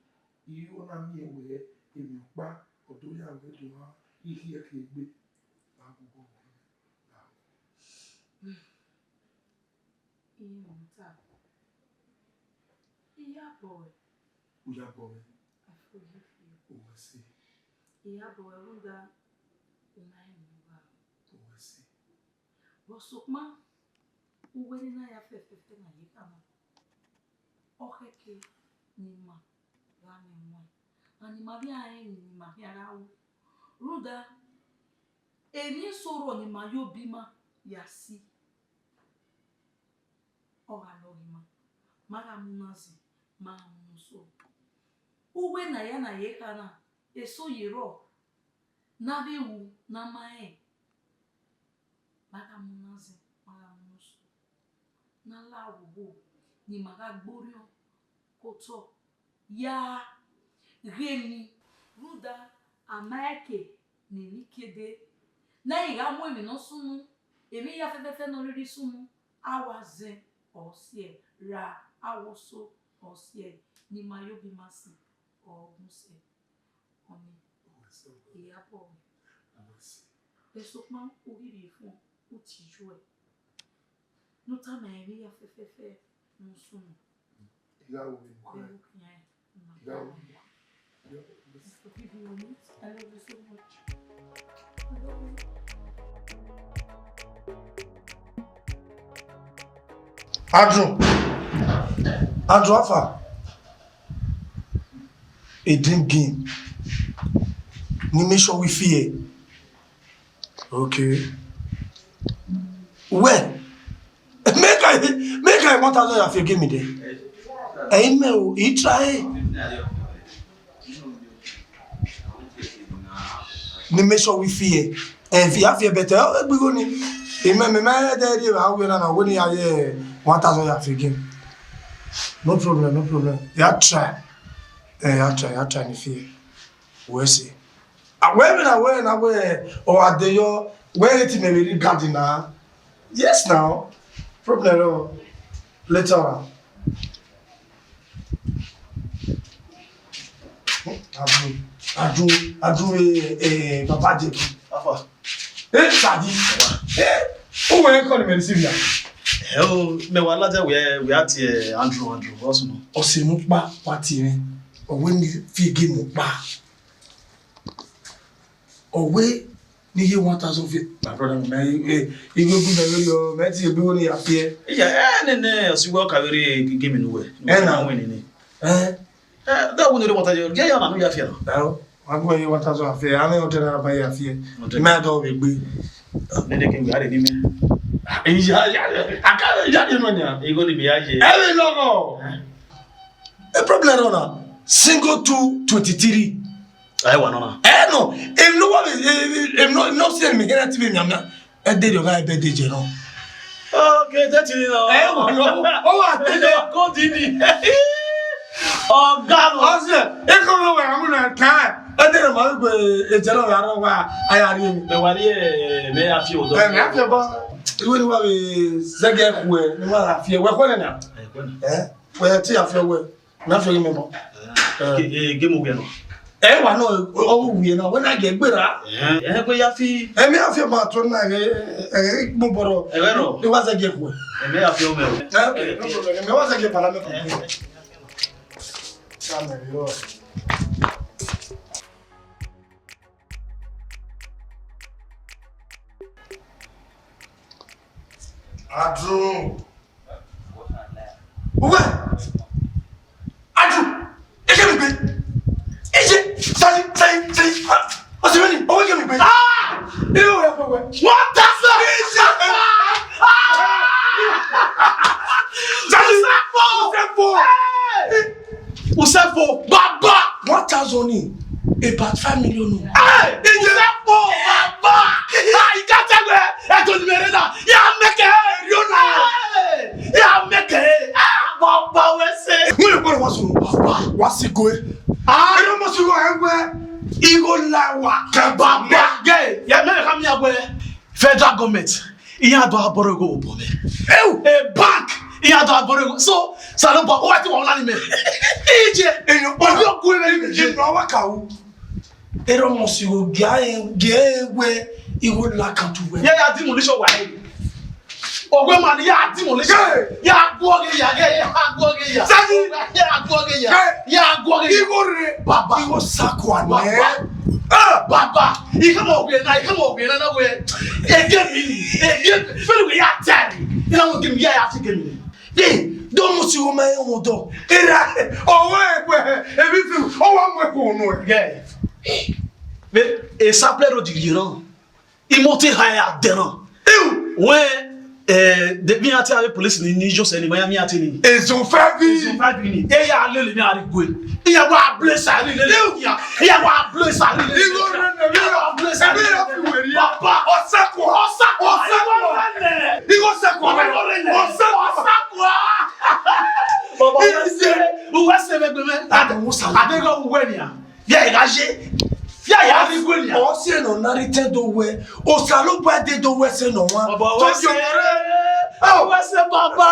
iyi ona mi ewe emi pa odo ya we do ha ihe ke gbe agugo Iya boy I forgive you. Uwasi Iya boy Ruda unai muba. Uwasi Bosukma uweli na ya fefe na yikama. Okeke nima rame mwa. Ani mabia ni mabia rawu. Ruda eni soro ni mayobima yasi. Ogalogima. Mara munazi, mara muso. Uwe na ya na yekana, eso yero, na bewu, na mae. Mara munazi, mara muso. Na la ubo, ni mara gborio, koto, ya, remi, ruda, amaeke, ni nikede. Na iga mwe no sunu, emi ya fefe no lori sunu, awaze, osie, ra, awoso, osie, ni mayobi masi, muse, oni, iya po. Pesokman ugiri fun, utijwe. Nuta emi ya fefe, musunu. Iga ubi mkwe. Iga ubi. I love you so much. I love you. Adro afa a drink game ni make sure we fear okay well make I 1,000 if you give me there amen he try ni make sure we fear and if you have fear better we go ni amen me there how we na when you are 1,000 if you give no problem you try you try ni fear we see where or adeyo where it may be garden now yes now problem later on adu papa jeki Afa. sadi o we call me Sylvia Me wala je we at Andrew also no. Osemu pa party ni owe ni fi game pa owe ni ye 1,000 fi my brother me e go good na yo me ti bi woni afie Ne osigbo ka were game no we na win ni that one no what you get ya na no ya afie no agbo ye 1,000 afie ani o tena ba ye afie me do be gbe ne ke we are ni me ya no nya e go ni be aje e logo a problem na single 223 ai wa no na no if no one if no see me here to be nyamna e dey your guy birthday je no okay that you know wa no o wa dey go dini oh god ose e ko no we amu na kan e dey ma go e je no ya ro wa ayari mi me wali me afie odo me afie ba iwe ni wa we zege ku e ni wa afie we ko na we ti afie we na afie mi mo game we no wa no o wi na we na ge gbera ko ya fi mi afie ma to na mo boro no ni wa zege ku me afie o me me wa zege para me Adru. Uwe. Adru. Eke mi gbe. Ije. Sali. Osimeni. Owe ke mi gbe. About 5 million. Hey, it's a poor Baba. You can't tell me. I told you, yeah, make it. Yeah, make it. Baba, we say. When you was Baba, what's it going? I don't want to go anywhere. Ego lawa. Baba, gay. Yeah, me come here. Federal government. Iya do aboro go obo me. A bank. Iya do aboro. So, Salobo, what you want me? Ije, Enyo, oyo go e me no waka wo. Ero mo si go gewe Ego la kantu we. yeah, demolition wa here. Ogwe man, yeah, demolition. Yeah, go again, yeah, go again, yeah. Sadi, yeah, go again, yeah, go again. Ego re. Baba. Ego sakwa Baba. Baba, you come over here, I come over here, and way. Give me, feel we are telling. You know, give me, yeah, I give me. Hey, don't must you my own door. Era, oh, where, everything, oh, I'm going to Yeah. Mais, et ça plaît au dirigeant. Il monte higher there. Ouais, depuis un temps avec police, ni je sais, ni Miami a tenu. Ils ont fait Ils ont pas fini. Et il y a le mien à l'écouter. Il y a un bleu salé. Il y a un bleu salé. Il y a un bleu salé. Papa, on sait quoi? Il va sait quoi? On sait quoi? Papa, où est-ce que vous êtes? Adego où est-ce Viens engager. Viens y arriver. On sait non arrêter de ouais. Au salon pas de ouais c'est non. Où est-ce que papa?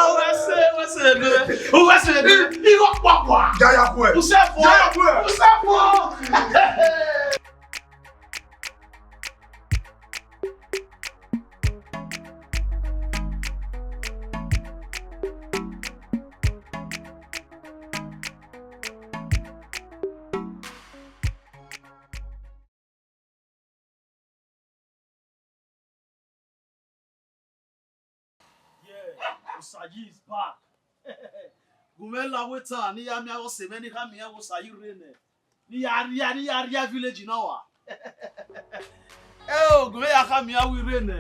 Où est-ce que il va quoi? Gaya quoi? Vous savez quoi? Vous savez quoi? Usayi is back. Gumela weta ni ya mi awo seme ni ka mi awo sayi rene. Ni ya village na wa. Eh gume ya ka mi awo rene.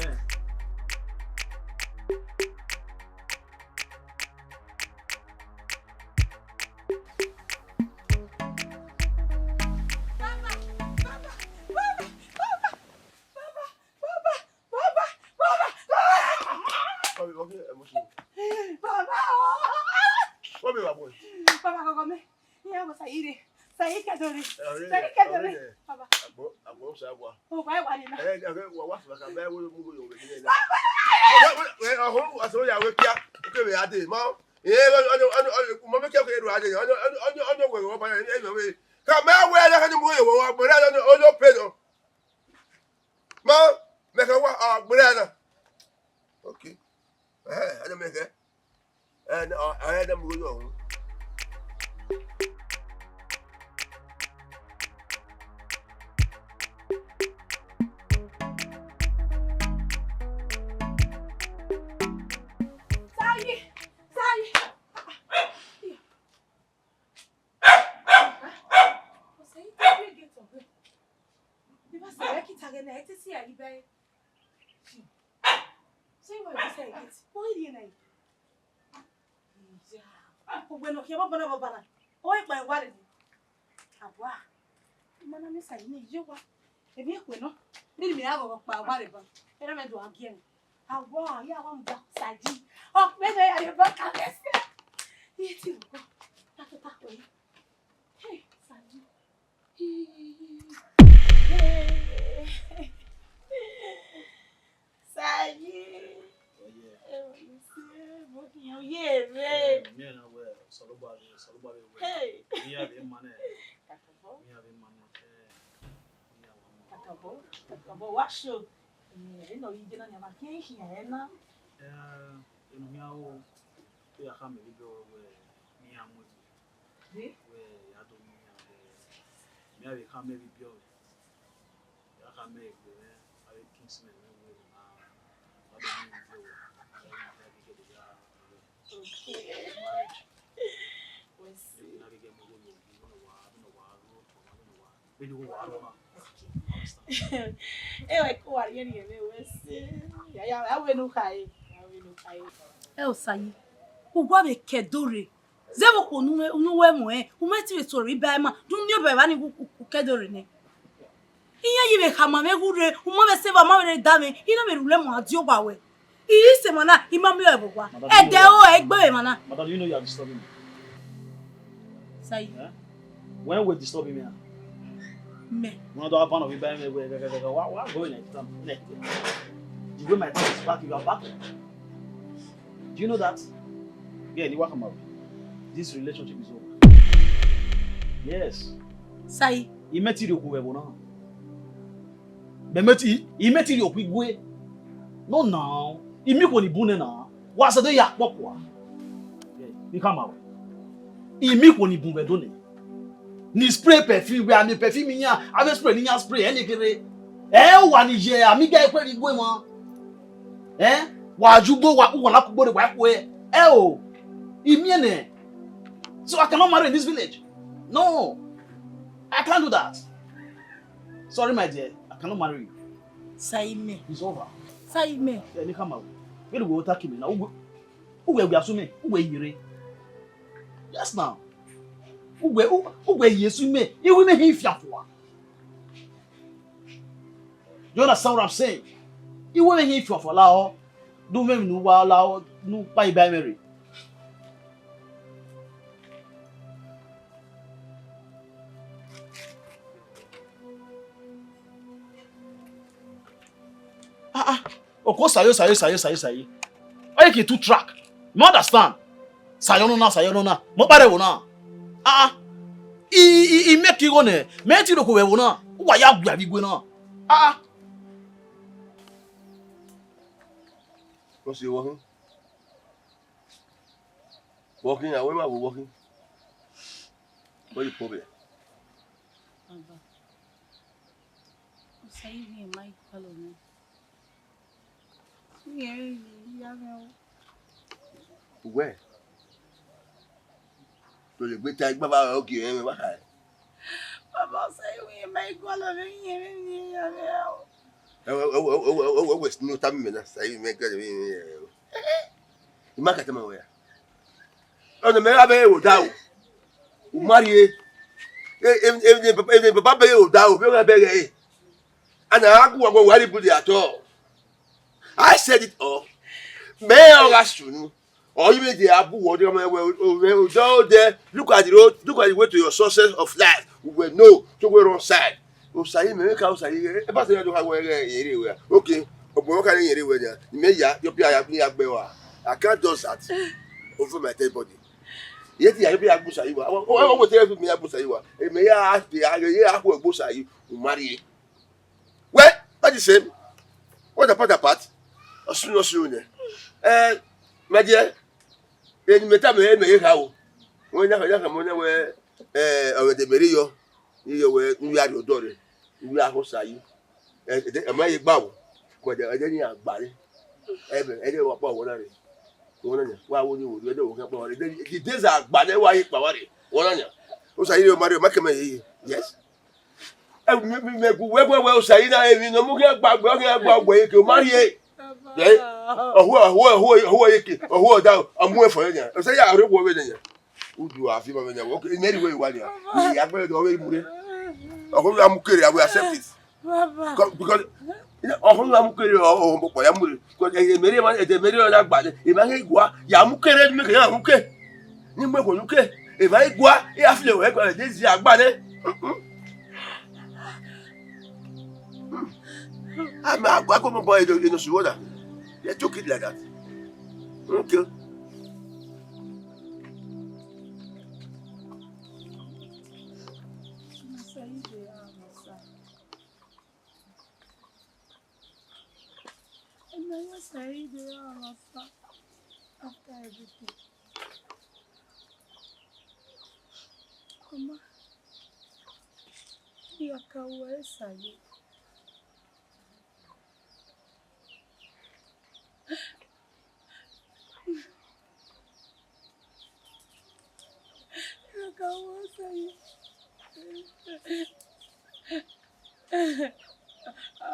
Okay. I don't make it. And I had them go on. Bueno, que vamos a parar. Hoy para igual. Agua. Mana me sai ni jowa. E bi ko no. Ni mi ago pa igual ba. Era me do again. Agua, ya wa mja saji. O me no ya ba ka bese. Ni ti ko. Ta ko. Hey, saji. Saji. Yeah, babe. Hey. Acabou, acho. Não, e de na quem é, na. Eu não me eu a me ligo minha mãe. Eu adoro minha ave me bio. Eu me aí Kingsman Eu é com a Ariane, meu, esse. Eu vou no cair. Eu saí. O guabe kedore. Zebo ko nuwe mo o meti we tori ba ma. Dun ni o be ba ni ku kedore ne. Iya yibe kama me gure, umame seba mame dame, ina me rule mo adio bawe. Iyi se mana imam yo ebogwa. Ede o egbe mana. Madam, you know you are disturbing me. Say. When we're disturbing me, Me. one of our we buy me. Why going next time? The way my time is back, you are back. Do you know that? Yeah, you welcome out. This relationship is over. Yes. Say. He met you now. He met you quick. No, now. He met when he born now. What's the yak pop? He come out. He met when he born. Ni spray perfume, we are perfume in ya. I spray in ya spray. Any kere. One year, amiga e kweli gwe mo. Wa jugo wa na kubo de wa kwe. Imiene. So I cannot marry in this village. No. I can't do that. Sorry, my dear. I cannot marry you. Say me. It's over. Say me. Any come out. Where do we attack him now? Who will be assuming? Who will you? Yes, now. Who will you assume? You will make him fearful. You understand what I'm saying? You will make him fearful. Lao. Do me no lao no buy Mary. Of course, sayo. Why you two track? You understand? Sayo no na. Mo pare wo na. I make you go ne. Me ti do ko we wo na. Wa ya gba bi gbe na. What's you walking? Walking away, my walking. What's the problem? Say me my colony. Where? To the great time, Baba, okay, what? Baba say we my colony. Was no time, say, make it. You mark at them away. On the Marabe will down. Marry. If the Papa will down, we'll have a and I go worry good at all. I said it all. May I ask you? Or even the Abu water well there. Look at the road, look at the way to your sources of life. We will know to go wrong side. Say, make out say, about the anywhere. Okay, what can you anywhere? You may your Pia. I can't do that over my dead body. Yet, I be a bush. I will tell me a bush. I may ask the idea who a bush are you who marry. Well, that's the same. What apart? As soon. My dear, in the time I may how when I have money where the Mario, you were your daughter. You are who say you. A my bow, whether I didn't body. Any of our water. Why would you do about it? The days are bad. Why you power it? One on you. Who say you marry Macame? Yes. Well, say that you know, about where you marry. Who are down? I'm more for you. I say, I don't worry. Who do I feel when you walk in any way? One year, I have already moved. I hope I'm carrying. I will accept it because I'm carrying. Oh, boy, I'm because I marry man at the middle of that body. If I go, I'm carrying me. I'm okay. You make one okay. If I go, I feel like this is a body. I'm going to buy it in the soda. They took it like that. Okay. After everything. Mama, you can't wear sari. You can't wear sari.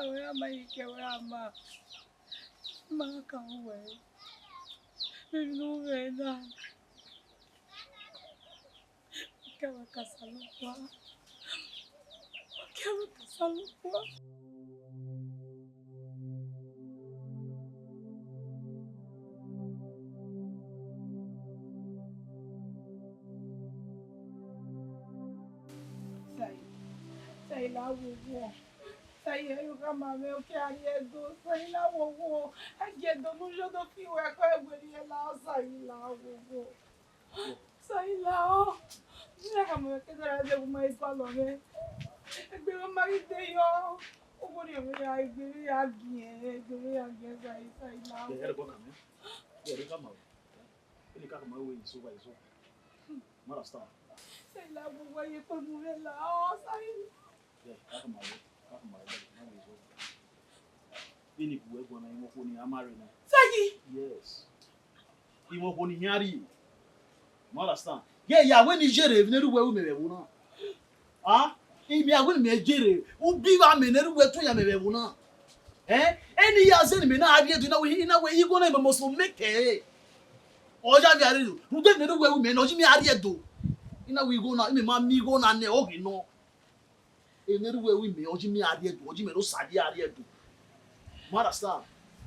Where am I? Where am I? Ma can't wear. Baby, no way now. Kawa kasalapa. Quero passar no pó. Sai lá, vovô. Sai eu kama meu que ariedo. Sai lá, vovô. Ariedo no jogo fio é com a guria lá. Sai lá, vovô. Sai lá, ó. Não kama meu que trazer uma escola, né? Meu marido aí, ó. O guria me ai, guria aqui, sai lá. Era boa também. Era calma. Ele calma o isso vai isso. Marasta. Sei lá, vovô aí por mulher lá, ó. Sai. Calma. Ini buwe bona imo koni amare na. Sai. Yes. Imo koni nyari. Marasta. Ya when Nigeria neru we me be na. Ah? Imi agun me jere. Ubi wa me neru we to ya me be na. Any ya say me na adie do na we you go na me must make Oja bi ari do. Ude neru we me na oji mi adie do. Ina we go na me ma mi go na ne ogi no. Neru we me oji mi adie do. Oji me no sadi adie do. Marasta.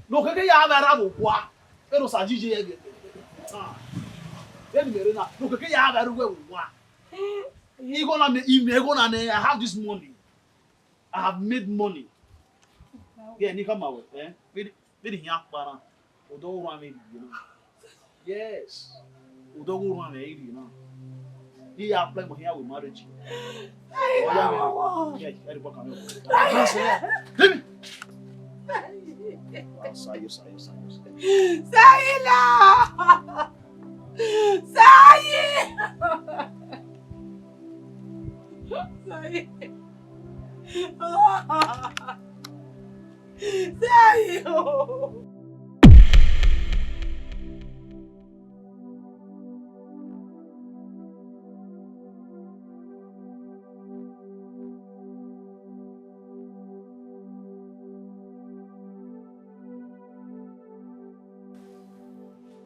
No keke ya bara bo kwa. Ero sajije ye. Then me na. No keke ya bara we wa. You gonna me I have this money. I have made money. Yeah, ni kama we, Vedi here para. Odo wa me you know. Yes. Odo wa me you know. He apply mo here with marriage. Yeah, everybody come here. Let me. Sayo. Sai lá! Sai! Sai! Sai!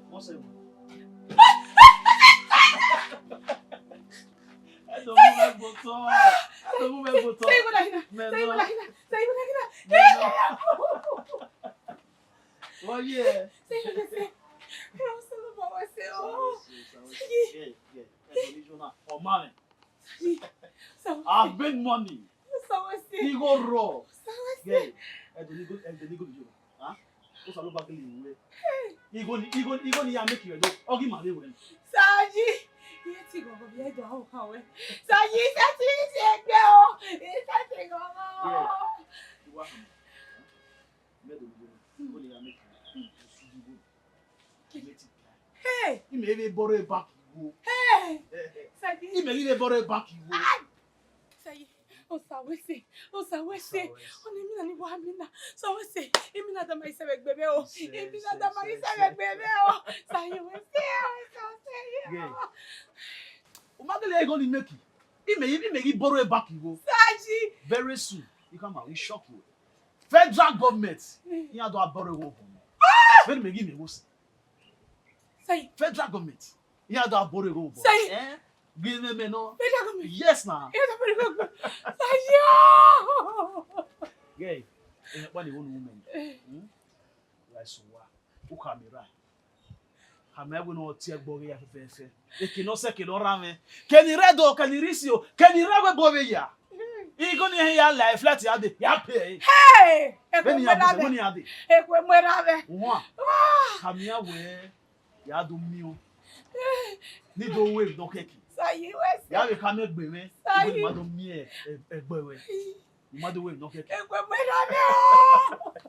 What's it? I don't move my bottom. Sai bonequinha! Oh yeah. Sai você! Eu sou do bom, você! Yeah. Oh money. São I've made money. você! He go raw. São você! Yeah. And the legal job. Huh? What's a look back in the way? He go make you do. Oh, give money when. Saji! E esse gogo vier do ao caue. Saji, esse chegou! Esse chegou! Yeah. You want him? Medo you. Go dey make you. Hey! He may be borrow back you. Hey! Saji! He may be borrow back you. Saji! Osawese! Oni mina ni wa mina. Sawese! Imina da mai sebe gbebe o. Imina da mai sebe gbebe o. Saji wese! Yeah. Umagele go make you. He may borrow back you. Saji! Very soon. You come out, we shock you. Federal government. You have to borrow over. When me give me what's Saji! federal government. You have to borrow over. Saji! Give me no. Federal government. Yes now. Saji! Yeah. When you want woman. Like so what? Who come right? Hame we no tie gbore ya fefefe. Ekino se kino rame. Keni redo, keni risio, keni rawe bove ya. Igo ni ya life flat ya de. Ya pay. Hey! Beni ya de. Ekwe mwerabe. Wa. Kamia we ya do mi o. Ni do wave don keki. Saji wese! Ya we kame gbe me. Igo ma do mi egbe we. Ni ma do wave don keki. Ekwe mwerabe.